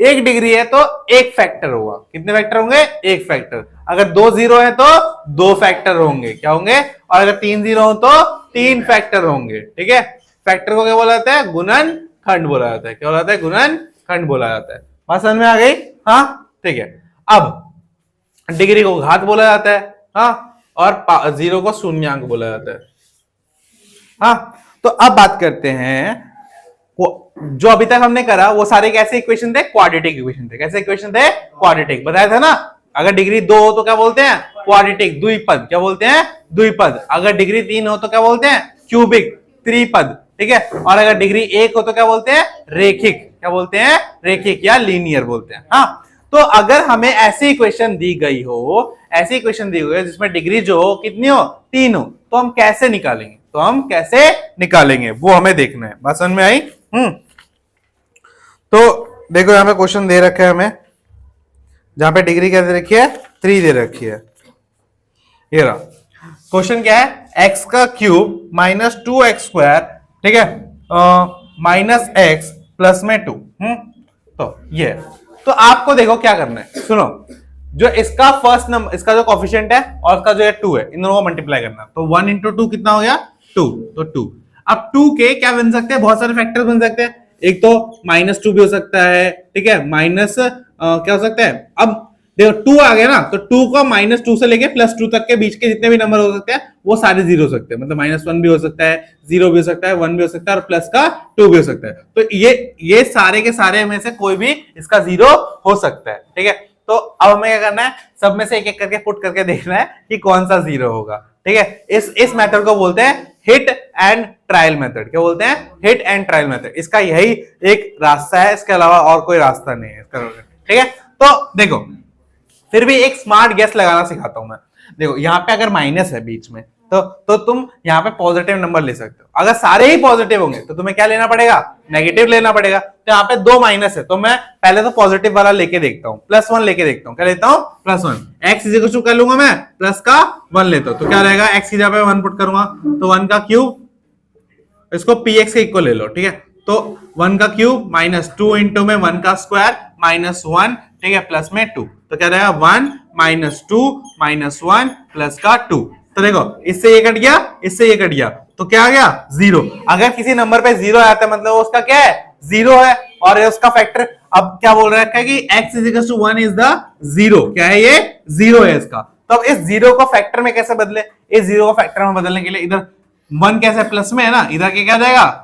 एक डिग्री है तो 1 फैक्टर होगा। कितने फैक्टर होंगे 1 फैक्टर। अगर 2 जीरो है तो 2 फैक्टर होंगे, क्या होंगे। और अगर 3 जीरो हो तो 3 फैक्टर होंगे, ठीक है। फैक्टर को क्या बोला जाता है गुणन खंड बोला जाता है। क्या बोला जाता है गुणन खंड बोला जाता है। बात समझ में आ गई? हाँ ठीक है। अब डिग्री को घात बोला जाता है, हाँ, और जीरो को शून्यांक बोला जाता है। हाँ तो अब बात करते हैं जो अभी तक हमने करा वो सारे कैसे इक्वेशन थे क्वाड्रेटिक इक्वेशन थे। कैसे इक्वेशन थे क्वाड्रेटिक, बताया था ना। अगर डिग्री 2 हो तो क्या बोलते हैं क्वाड्रेटिक द्विपद, क्या बोलते हैं द्विपद। अगर डिग्री 3 हो तो क्या बोलते हैं क्यूबिक त्रिपद, ठीक है। और अगर डिग्री 1 हो तो क्या बोलते हैं रेखिक, क्या बोलते हैं रेखिक या लीनियर बोलते हैं। हाँ तो अगर हमें ऐसी इक्वेशन दी गई हो, ऐसी इक्वेशन दी हुई है जिसमें डिग्री जो हो कितनी हो 3 हो, तो हम कैसे निकालेंगे, तो हम कैसे निकालेंगे वो हमें देखना है। बात समझ में आई? तो देखो यहां पे क्वेश्चन दे रखा है हमें, जहां पे डिग्री क्या दे रखी है 3 दे रखी है। ये रहा क्वेश्चन क्या है x का क्यूब माइनस 2x स्क्वायर, ठीक है, माइनस x प्लस में 2। तो ये तो आपको देखो क्या करना है, सुनो। जो इसका फर्स्ट नंबर, इसका जो कोफिशिएंट है और इसका जो है 2 है, इन दोनों को मल्टीप्लाई करना। तो 1 इंटू 2 कितना हो गया 2, तो 2। अब 2 के क्या बन सकते हैं, बहुत सारे फैक्टर्स बन सकते हैं। एक तो -2 भी हो सकता है, ठीक है, माइनस क्या हो सकता है। अब देखो 2 आ गया ना, तो 2 को -2 से लेके +2 तक के बीच के जितने भी नंबर हो सकते हैं वो सारे जीरो हो सकते हैं। मतलब -1 भी हो सकता है, 0 भी हो सकता है, 1 भी हो सकता है और प्लस का 2 भी हो सकता है। तो ये सारे के सारे में से कोई भी इसका जीरो हो सकता है, ठीक है। तो अब हमें क्या करना है, सब में से एक एक करके पुट करके देखना है कि कौन सा जीरो होगा, ठीक है। इस मेथड को बोलते हैं हिट एंड ट्रायल मेथड। क्या बोलते हैं हिट एंड ट्रायल मेथड। इसका यही एक रास्ता है, इसके अलावा और कोई रास्ता नहीं है इसका, ठीक है। तो देखो फिर भी एक स्मार्ट गेस लगाना सिखाता हूं मैं। देखो यहाँ पे अगर माइनस है बीच में तो तुम यहाँ पे पॉजिटिव नंबर ले सकते हो। अगर सारे ही पॉजिटिव होंगे तो तुम्हें क्या लेना पड़ेगा नेगेटिव लेना पड़ेगा। तो यहाँ पे 2 माइनस है तो मैं पहले तो पॉजिटिव वाला लेके देखता हूँ, +1 लेके देखता हूँ। क्या लेता हूँ +1। एक्स इज इक्वल टू कर लूंगा मैं प्लस का 1 लेता हूँ, तो क्या रहेगा एक्स की जगह पे 1 पुट करूंगा तो 1 का क्यूब, इसको px के इक्वल ले लो, ठीक है। तो 1 का क्यूब -2 इंटू में 1 का स्क्वायर -1, ठीक है, प्लस में 2। तो क्या रहेगा 1 -2 -1 प्लस का 2। तो देखो इससे ये कट गया, इससे ये कट गया, तो क्या आ गया 0। अगर किसी नंबर पे 0 आता है मतलब उसका क्या है 0 है और ये उसका फैक्टर। अब क्या बोल रहा है कि x is equal to 1 is the 0। क्या है ये 0 है इसका। तो अब इस 0 को फैक्टर में कैसे बदले, इस 0 को फैक्टर में बदलने के लिए इधर 1 कैसे प्लस में है ना, इधर क्या जाएगा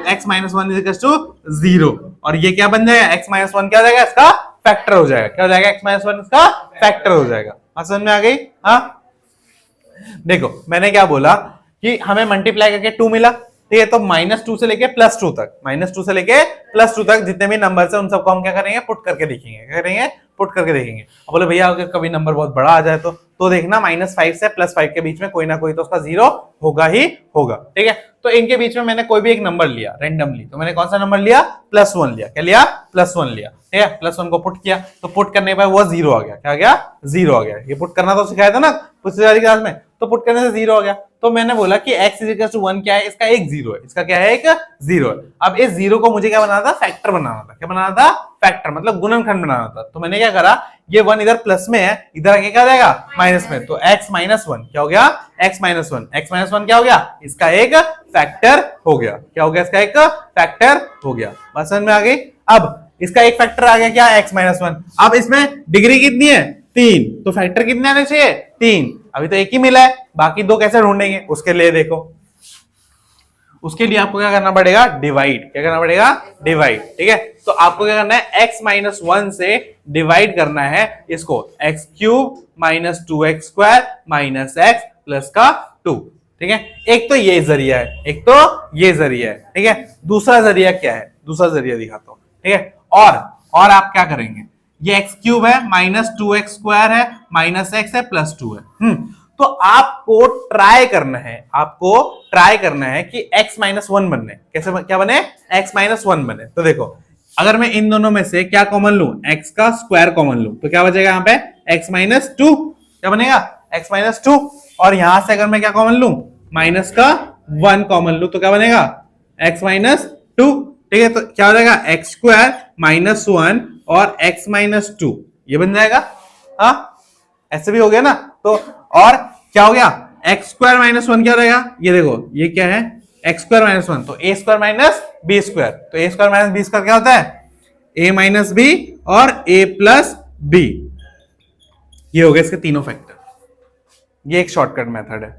x -1 इज इक्वल टू 0 और ये क्या बन जाएगा x -1 क्या हो जाएगा इसका फैक्टर हो जाएगा। क्या हो जाएगा x -1 इसका फैक्टर हो जाएगा। समझ में आ गई? हाँ देखो मैंने क्या बोला कि हमें मल्टीप्लाई करके 2 मिला, ठीक है। तो -2 से लेके +2 तक, -2 से लेके +2 तक जितने भी नंबर है उन सबको हम क्या करेंगे पुट करके देखेंगे। क्या करेंगे पुट करके देखेंगे। अब बोले भैया अगर कभी नंबर बहुत बड़ा आ जाए तो देखना -5 से +5 के बीच में कोई ना कोई तो उसका 0 होगा ही होगा, ठीक है। तो इनके बीच में मैंने कोई भी एक नंबर लिया रैंडमली, तो मैंने कौन सा नंबर लिया +1 लिया। क्या लिया +1 लिया, ठीक है। +1 को पुट किया तो पुट करने के बाद वो 0 आ गया। क्या आ गया 0 आ गया। ये पुट करना तो सिखाया था ना पिछली वाली क्लास में, तो पुट करने से 0 आ गया। तो मैंने बोला कि x इज इक्वल टू 1 क्या है, इसका एक 0 है, इसका क्या है एक 0 है। अब इस 0 को मुझे क्या बनाना था फैक्टर बनाना था। क्या बनाना था फैक्टर मतलब गुणनखंड बनाना था। तो मैंने क्या करा, ये 1 इधर प्लस में है, इधर आके क्या जाएगा माइनस में, तो x -1 क्या हो गया x -1, x -1 क्या हो गया इसका एक फैक्टर हो गया। क्या हो गया इसका एक फैक्टर हो गया। बात समझ में आ गई? अब इसका एक फैक्टर आ गया क्या, x-1। अब इसमें डिग्री कितनी है, 3, तो फैक्टर कितने आने चाहिए, 3। अभी तो एक ही मिला है, बाकी दो कैसे ढूंढेंगे, उसके लिए देखो, उसके लिए आपको क्या करना पड़ेगा, डिवाइड। क्या करना पड़ेगा, डिवाइड। ठीक है, तो आपको क्या करना है, x-1 से डिवाइड करना है इसको, x³ minus 2x² minus x plus का 2। ठीक है, एक तो ये जरिया है, एक तो ये जरिया है। ठीक है, दूसरा जरिया क्या है, दूसरा जरिया दिखाता हूं। ठीक है, और आप क्या करेंगे, ये x³ है माइनस 2x² है माइनस x है प्लस 2 है। तो आपको ट्राई करना है, आपको ट्राई करना है कि x-1 बनने, कैसे क्या बने, x-1 बने। तो देखो, अगर मैं इन दोनों में से क्या कॉमन लूं, x का स्क्वायर कॉमन लूं, तो क्या बचेगा यहाँ पे, x-2। क्या बनेगा, x-2। और यहां से अगर मैं क्या कॉमन लूं, माइनस का 1 कॉमन लूं, तो क्या बनेगा, x-2। ठीक है, तो क्या हो जाएगा, x² माइनस 1 और x-2, ये बन जाएगा। हाँ, ऐसे भी हो गया ना। तो और क्या हो गया, x² माइनस 1 क्या रहेगा, ये देखो, ये क्या है, x² माइनस 1, तो a² माइनस b²। तो a² माइनस b² क्या होता है, a माइनस b और a प्लस b। ये हो गए इसके तीनों फैक्टर। ये एक शॉर्टकट मेथड है,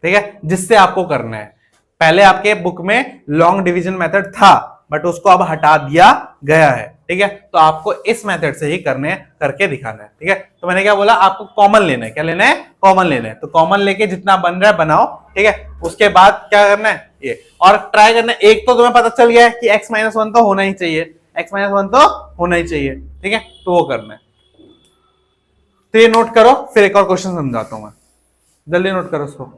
ठीक है, जिससे आपको करना है। पहले आपके बुक में लॉन्ग डिवीजन मेथड था, बट उसको अब हटा दिया गया है। ठीक है, तो आपको इस मेथड से ही करके दिखाना है। ठीक है, तो मैंने क्या बोला, आपको कॉमन लेना है। क्या लेना है, कॉमन लेना है। तो कॉमन लेके जितना बन रहा है बनाओ। ठीक है, उसके बाद क्या करना है, ये और ट्राई करना है। एक तो तुम्हें पता चल गया है कि x-1 तो होना ही चाहिए, x-1 तो होना ही चाहिए। ठीक है, तो वो करना है। तो ये नोट करो, फिर एक और क्वेश्चन समझाता हूं मैं, जल्दी नोट करो उसको।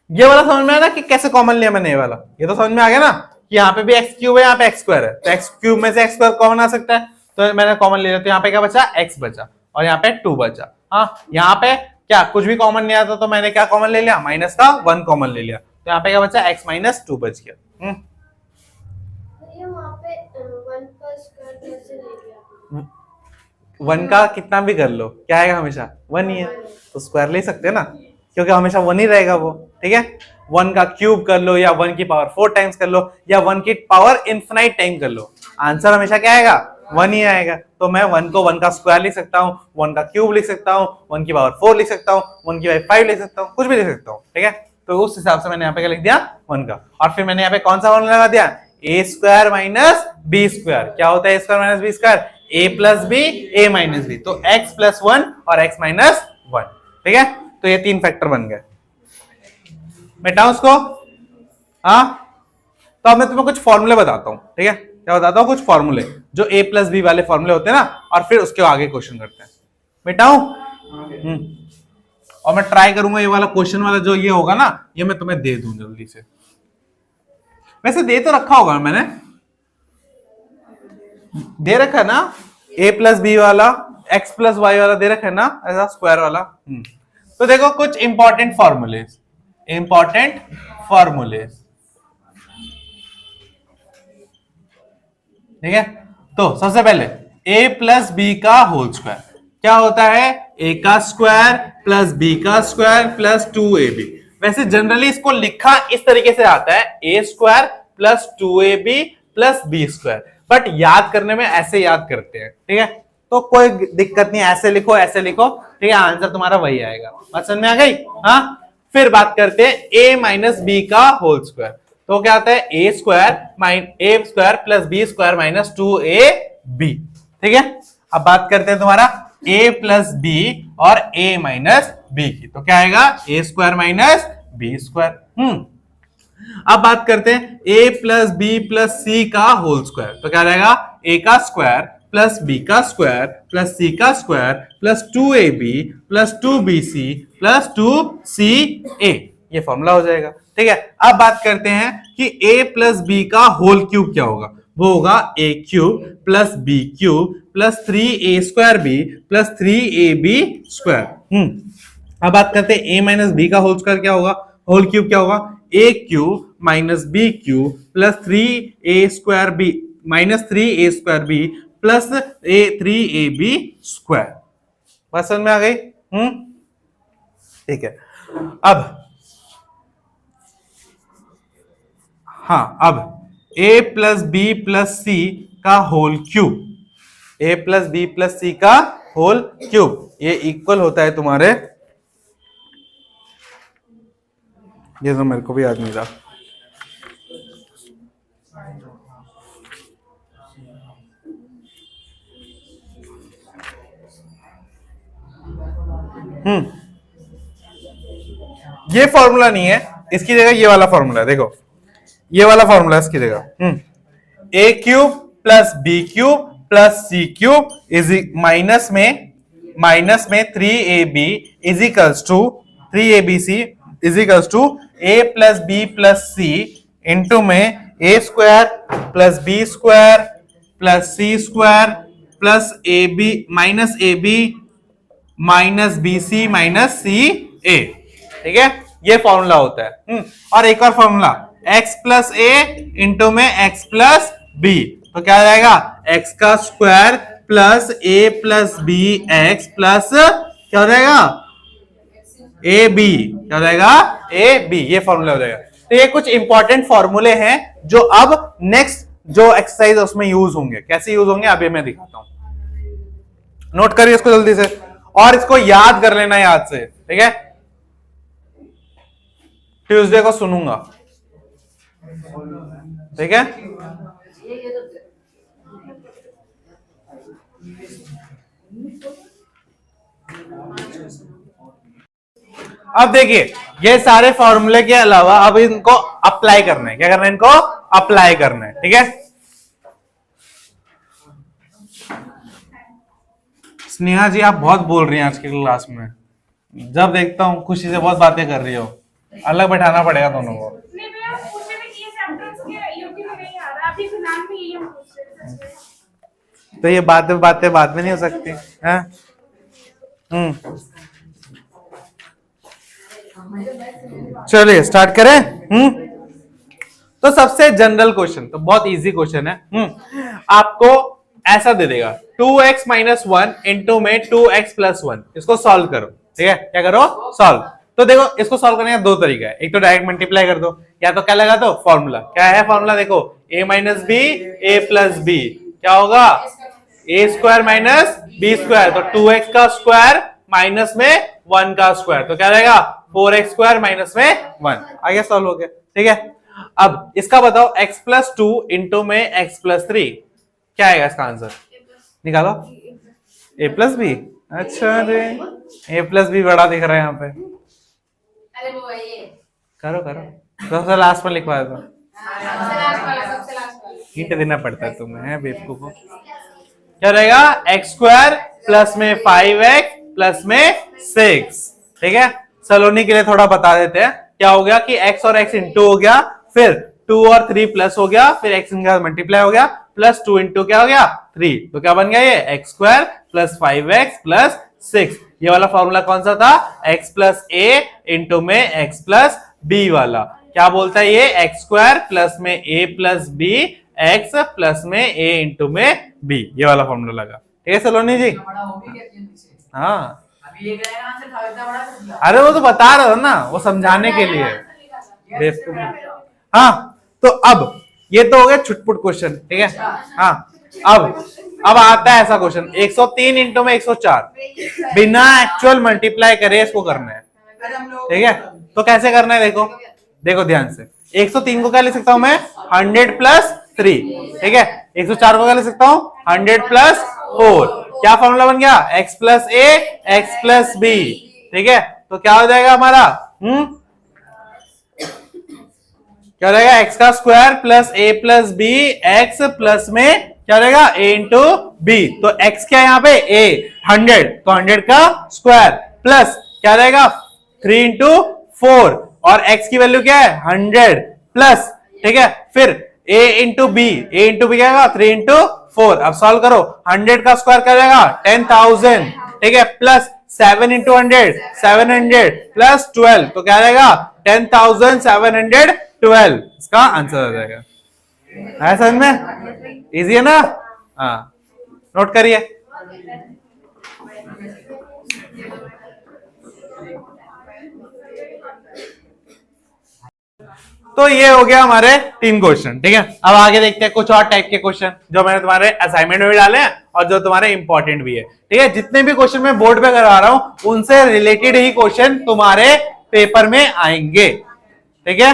ये वाला समझ में आया ना कि कैसे कॉमन लिया मैंने, ये वाला, ये तो समझ में आ गया ना कि यहाँ पे भी x³ है, यहाँ पे x² है, तो x³ में से x² कॉमन आ सकता है, तो मैंने कॉमन ले लिया। तो यहाँ पे क्या बचा, x बचा और यहाँ पे 2 बचा। हाँ, यहाँ पे क्या कुछ भी कॉमन नहीं आता, तो मैंने क्या कॉमन ले लिया, माइनस का 1 कॉमन ले लिया, तो यहाँ पे क्या बचा, x-2 बच गया। वहाँ पे 1 का स्क्वायर कैसे ले लिया, 1 का कितना भी कर लो, क्या आएगा, हमेशा 1 ही है, तो स्क्वायर ले सकते हैं ना, क्योंकि हमेशा 1 ही रहेगा वो। ठीक है, 1 का क्यूब कर लो या 1 की पावर 4 टाइम्स कर लो या 1 की पावर इनफिनाइट टाइम कर लो, आंसर हमेशा क्या आएगा, 1 ही आएगा। तो मैं 1 को 1 का स्क्वायर लिख सकता हूँ, 1 का क्यूब लिख सकता हूँ, 1 की पावर 4 लिख सकता हूँ, 1 की पावर 5 लिख सकता हूँ, कुछ भी लिख सकता हूँ। ठीक है, तो उस हिसाब से मैंने यहाँ पे क्या लिख दिया, 1 का। और फिर मैंने यहाँ पे कौन सा फॉर्मूला लगा दिया, a² माइनस b²। क्या होता है a² minus b², a plus b a minus b, तो x प्लस 1 और x माइनस 1। ठीक है, तो ये 3 फैक्टर बन गए। मिटाऊं उसको, हाँ। तो अब मैं तुम्हें कुछ फॉर्मूले बताता हूं। ठीक है, क्या बताता हूं, कुछ फॉर्मूले जो a प्लस बी वाले फॉर्मूले होते हैं ना, और फिर उसके आगे क्वेश्चन करते हैं। मिटाऊं, और मैं ट्राई करूंगा ये वाला क्वेश्चन वाला जो ये होगा ना, ये मैं तुम्हें दे दूं जल्दी से। वैसे दे तो रखा होगा मैंने, दे रखा है ना, a प्लस बी वाला, x प्लस वाई वाला दे रखा है ना, ऐसा स्क्वायर वाला। तो देखो कुछ इंपॉर्टेंट फॉर्मूलेज, ठीक है। तो सबसे पहले a प्लस बी का होल स्क्वायर क्या होता है, a का स्क्वायर प्लस b का स्क्वायर प्लस 2ab। वैसे जनरली इसको लिखा इस तरीके से आता है, a² plus 2ab plus b², but याद करने में ऐसे याद करते हैं। ठीक है, तो कोई दिक्कत नहीं, ऐसे लिखो ऐसे लिखो, ठीक है, आंसर तुम्हारा वही आएगा। बात समझ में आ गई। हाँ, फिर बात करते हैं a माइनस बी का होल स्क्वायर। तो क्या आता है, a² plus b² minus 2ab। ठीक है, अब बात करते हैं तुम्हारा a प्लस b और a माइनस b की। तो क्या आएगा, a² माइनस b²। अब बात करते हैं a प्लस बी प्लस सी का होल स्क्वायर। तो क्या रहेगा, a का स्क्वायर प्लस b का स्क्वायर प्लस c का square plus 2ab plus 2bc plus 2ca। ये फॉर्मूला हो जाएगा। ठीक है, अब बात करते हैं कि a प्लस बी का होल क्यूब क्या होगा। वो होगा a³ plus b³ plus 3a² b plus 3ab²। अब बात करते हैं a माइनस बी का होल स्क्वायर क्या होगा, होल क्यूब क्या होगा, a³ minus b³ plus 3a² b minus 3a² b plus 3ab²। बात समझ में आ गई। ठीक है, अब हाँ, अब ए प्लस बी प्लस सी का होल क्यूब, ए प्लस बी प्लस सी का होल क्यूब, ये इक्वल होता है तुम्हारे, ये तो मेरे को भी याद नहीं था, ये फॉर्मूला नहीं है, इसकी जगह ये वाला फॉर्मूला है, देखो ये वाला फॉर्मूला इसकी जगह, A cube plus B cube plus C cube is minus में 3ab is equals to 3abc is equals to A plus B plus C into में A square plus B square plus C square plus A B minus B C minus C A, ठीक है, ये formula होता है। और एक और formula x plus A into में x प्लस बी, तो क्या हो जाएगा x का स्क्वायर प्लस ए प्लस बी एक्स प्लस क्या हो जाएगा ए बी, क्या हो जाएगा ए बी, ये फॉर्मूला हो जाएगा। तो ये कुछ इंपॉर्टेंट फॉर्मूले हैं जो अब नेक्स्ट जो एक्सरसाइज उसमें यूज होंगे, कैसे यूज होंगे अभी मैं दिखाता हूं। नोट करिए इसको जल्दी से और इसको याद कर लेना याद से, ठीक है, ट्यूसडे को सुनूंगा, ठीक है। अब देखिए ये सारे फॉर्मूले के अलावा अब इनको अप्लाई करना है, क्या करना है, इनको अप्लाई करना है, ठीक है। स्नेहा जी आप बहुत बोल रही हैं आज की क्लास में, जब देखता हूँ खुशी से बहुत बातें कर रही हो, अलग बैठाना पड़ेगा दोनों को। नहीं भैया पूछे भी किए चैप्टर्स के यूपी में नहीं आ रहा, अभी फिलहाल में यही हम पूछ रहे हैं। तो ये बातें बाद में नहीं हो सकती हैं? चलिए स्टार्ट करें। तो सबसे जनरल क्वेश्चन, तो बहुत इजी क्वेश्चन है। आपको ऐसा दे देगा 2x माइनस 1 इंटू में 2x प्लस 1, इसको सॉल्व करो, ठीक है, क्या करो सॉल्व। तो देखो इसको सॉल्व करने का दो तरीका है, एक तो डायरेक्ट मल्टीप्लाई कर दो, या तो क्या लगा दो फॉर्मूला, क्या है फॉर्मूला, देखो a minus b a plus b क्या होगा a square minus b square, तो 2x का स्क्वायर माइनस में 1 का स्क्वायर, तो क्या रहेगा 4x स्क्वायर माइनस में 1, आगे सॉल्व हो गया, ठीक है। अब इसका बताओ x प्लस 2 इंटू में x प्लस 3 क्या आएगा इसका आंसर, निकालो a प्लस बी, अच्छा रे a प्लस बी बड़ा दिख रहा है यहाँ पे, अरे वो ये करो करो, सबसे लास्ट में लिखवा दो, सबसे लास्ट वाला हिंट देना पड़ता है तुम्हें बेवकूफ को। क्या रहेगा x स्क्वायर प्लस में 5x प्लस में 6, ठीक है। सलोनी के लिए थोड़ा बता देते हैं, क्या हो गया कि x और x इंटू हो गया, फिर 2 और 3 प्लस हो गया, फिर x इनका मल्टीप्लाई हो गया, प्लस 2 इंटू क्या हो गया 3, तो क्या बन गया ये x square plus 5x plus 6। ये वाला फॉर्मूला कौन सा था, x प्लस a इंटू में x प्लस b वाला, क्या बोलता है ये x स्क्वायर प्लस में a plus b x plus में a इंटू में b, ये वाला फॉर्मूला लगा, ठीक है सलोनी जी। हाँ अरे वो तो बता रहा था ना, वो समझाने के लिए। हाँ तो अब ये तो हो गया छुटपुट क्वेश्चन, ठीक है। हाँ अब आता है ऐसा क्वेश्चन 103 इंटू में 104, बिना एक्चुअल मल्टीप्लाई करे इसको करना है, ठीक है। तो कैसे करना है, देखो देखो ध्यान से, 103 को क्या लिख सकता हूं मैं 100 प्लस 3, ठीक है। 104 को क्या लिख सकता हूं 100 प्लस 4, क्या फॉर्मूला बन गया x प्लस ए एक्स प्लस बी, ठीक है। तो क्या हो जाएगा हमारा क्या रहेगा x का square plus a plus b x plus में क्या रहेगा a इंटू बी, तो x क्या है यहाँ पे a 100, तो 100 का स्क्वायर प्लस क्या रहेगा 3 इंटू 4, और x की वैल्यू क्या है 100 प्लस, ठीक है, फिर a इंटू बी क्या होगा 3 इंटू 4। अब सॉल्व करो, 100 का स्क्वायर क्या जाएगा 10,000, ठीक है, प्लस 7 इंटू 100 700 प्लस 12, तो क्या रहेगा 10,712, इसका आंसर आ जाएगा। है समझ में, इजी है ना। हाँ नोट करिए। तो ये हो गया हमारे 3 क्वेश्चन, ठीक है। अब आगे देखते हैं कुछ और टाइप के क्वेश्चन जो मैंने तुम्हारे असाइनमेंट में भी डाले हैं और जो तुम्हारे इंपॉर्टेंट भी है, ठीक है। जितने भी क्वेश्चन मैं बोर्ड पे करवा रहा हूं उनसे रिलेटेड ही क्वेश्चन तुम्हारे पेपर में आएंगे, ठीक है।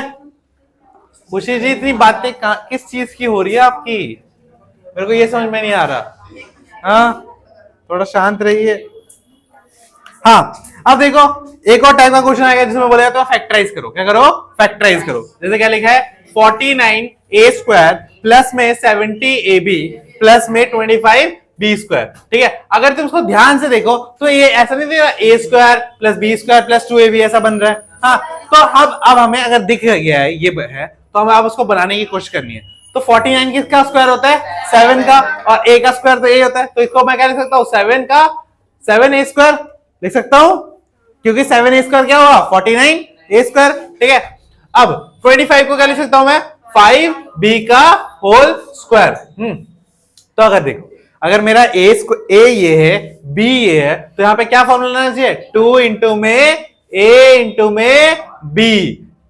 खुशी जी इतनी बातें किस चीज की हो रही है आपकी, मेरे को ये समझ में नहीं आ रहा। हाँ थोड़ा शांत रहिए। हाँ अब देखो एक और टाइप का क्वेश्चन आएगा जिसमें बोलेगा तो फैक्टराइज करो। क्या करो? फैक्टराइज करो। जैसे क्या लिखा है 49a² प्लस में 70ab प्लस में 25b², ठीक है। अगर तुम उसको ध्यान से देखो तो ये ऐसा नहीं दिख रहा a² plus b² plus 2ab ऐसा बन रहा है। हाँ तो अब हमें अगर दिख गया है ये है तो हमें अब उसको बनाने की कोशिश करनी है। तो 49 किसका स्क्वायर होता है? 7 का, और a का स्क्वायर तो a होता है। तो इसको मैं क्या लिख सकता हूँ? 7a² लिख सकता हूं, क्योंकि 7a² क्या होगा? 49a², ठीक है। अब 25 को क्या लिख सकता हूं मैं? 5b का होल स्क्वायर। तो अगर देखो अगर मेरा a ये है b ये है तो यहां पे क्या फॉर्मूला लेना चाहिए? 2 इंटू में a इंटू में b।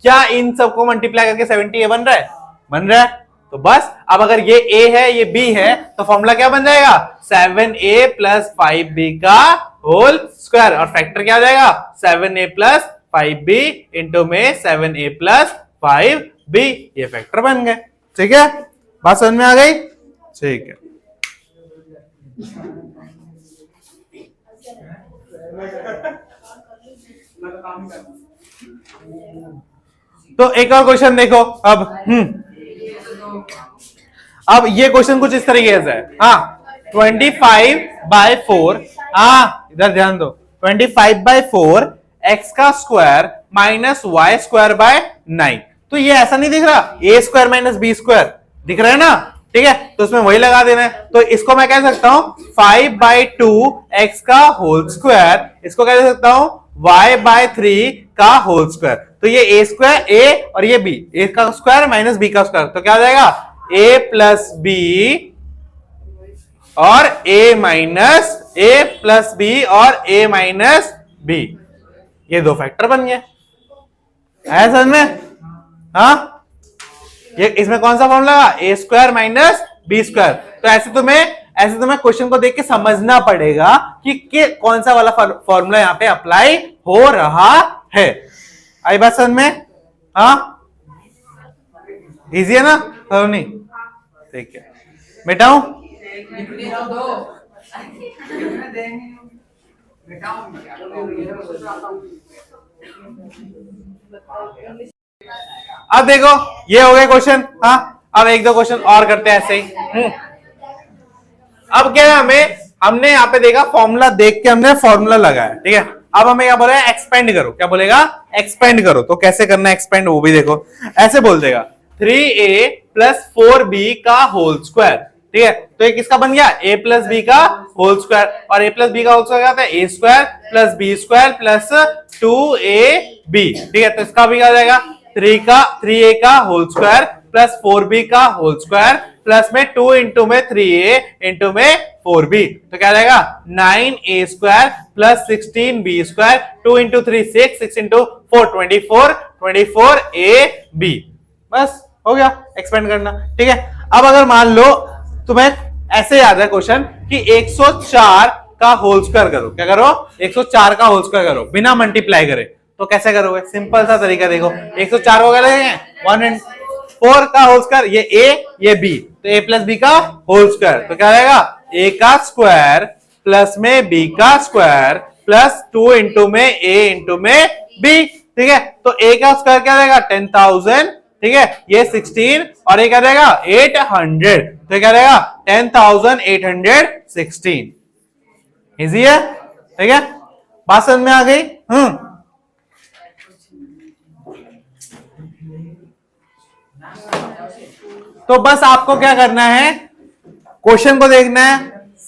क्या इन सबको मल्टीप्लाई करके 70a बन रहा है? बन रहा है। तो बस अब अगर ये a है ये b है तो फॉर्मूला क्या बन जाएगा? 7a प्लस 5b का होल स्क्वायर, और फैक्टर क्या हो जाएगा? 7a प्लस 5b इंटू में 7a प्लस 5b। ये फैक्टर बन गए, ठीक है। बात समझ में आ गई? ठीक है। तो एक और क्वेश्चन देखो अब ये क्वेश्चन कुछ इस तरीके से है। हाँ 25/4, हाँ इधर ध्यान दो, 25/4 x का स्क्वायर माइनस y²/9। तो ये ऐसा नहीं दिख रहा a² माइनस b² दिख रहा है ना, ठीक है। तो उसमें वही लगा देना है। तो इसको मैं कह सकता हूं 5/2 x का होल स्क्वायर, इसको कह सकता हूं y/3 का होल स्क्वायर। तो ये a² और ये b, a का स्क्वायर माइनस b का स्क्वायर, तो क्या हो जाएगा? a प्लस b और a प्लस b और a माइनस b, ये दो फैक्टर बन गए। है समझ में? हाँ ये इसमें कौन सा फॉर्मूला लगा? a² minus b²। तो ऐसे तुम्हें क्वेश्चन को देख के समझना पड़ेगा कि कौन सा वाला फॉर्मूला यहाँ पे अप्लाई हो रहा है। आई बात समझ में? हाँ इजी है ना? तो नहीं ठीक है बेटाऊ। अब देखो ये हो गए क्वेश्चन। हाँ अब एक दो क्वेश्चन और करते हैं ऐसे ही। अब क्या है हमने यहाँ पे देखा फॉर्मूला देख के हमने फॉर्मूला लगाया, ठीक है। अब हमें क्या बोलेगा? एक्सपेंड करो। क्या बोलेगा? एक्सपेंड करो। तो कैसे करना है एक्सपेंड वो भी देखो। ऐसे बोल देगा 3a प्लस 4b का होल स्क्वायर, ठीक है। तो ये किसका बन गया? a प्लस b का होल स्क्वायर, और a प्लस b का होल स्क्वायर क्या होता है? a² plus b² plus 2ab, ठीक है। तो इसका भी क्या हो जाएगा? 3a का होल स्क्वायर प्लस 4b का होल स्क्वायर प्लस में 2 इंटू में 3a इंटू में 4b, तो क्या जाएगा? 9a² plus 16b², 2 into 3 6, 6 into 4 24ab। बस हो गया एक्सपेंड करना, ठीक है। अब अगर मान लो तुम्हें ऐसे याद है क्वेश्चन कि 104 का होल स्क्वायर करो। क्या करो? 104 का होल स्क्वायर करो बिना मल्टीप्लाई करे। तो कैसे करोगे? सिंपल सा तरीका देखो। 104 को क्या लिखेंगे? 104 का होल स्क्वायर, ये a ये b, तो a प्लस b का होल स्क्वायर, तो क्या रहेगा? a का स्क्वायर प्लस में b का स्क्वायर प्लस 2 इंटू में a इंटू में b, ठीक है। तो a का स्क्वायर क्या रहेगा? 10,000, ठीक है। ये 16 और ये क्या रहेगा? 800, तो क्या रहेगा? 10,816। इजी है, ठीक है। बात समझ में आ गई? तो बस आपको क्या करना है? क्वेश्चन को देखना है,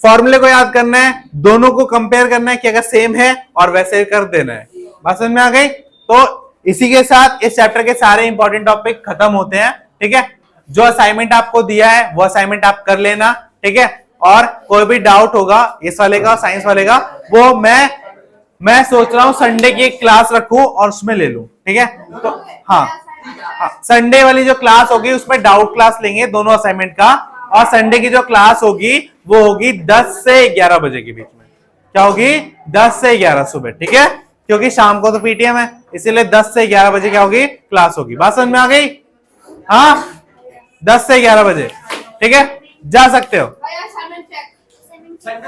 फॉर्मूले को याद करना है, दोनों को कंपेयर करना है कि अगर सेम है और वैसे कर देना है। बात समझ में आ गई? तो इसी के साथ इस चैप्टर के सारे इंपॉर्टेंट टॉपिक खत्म होते हैं, ठीक है। जो असाइनमेंट आपको दिया है वो असाइनमेंट आप कर लेना, ठीक है। और कोई भी डाउट होगा इस वाले का, साइंस वाले का, वो मैं सोच रहा हूं संडे की एक क्लास रखूं और उसमें ले लूं, ठीक है। तो हाँ संडे वाली जो क्लास होगी उसमें डाउट क्लास लेंगे दोनों असाइनमेंट का, और संडे की जो क्लास होगी वो होगी 10 से 11 बजे के बीच में। क्या होगी? 10 से 11 सुबह, ठीक है, क्योंकि शाम को तो पीटीएम है, इसीलिए 10 से 11 बजे क्या होगी? क्लास होगी। बात समझ में आ गई? हाँ, 10 से 11 बजे, ठीक है, जा सकते हो। भाई असाइनमेंट चेक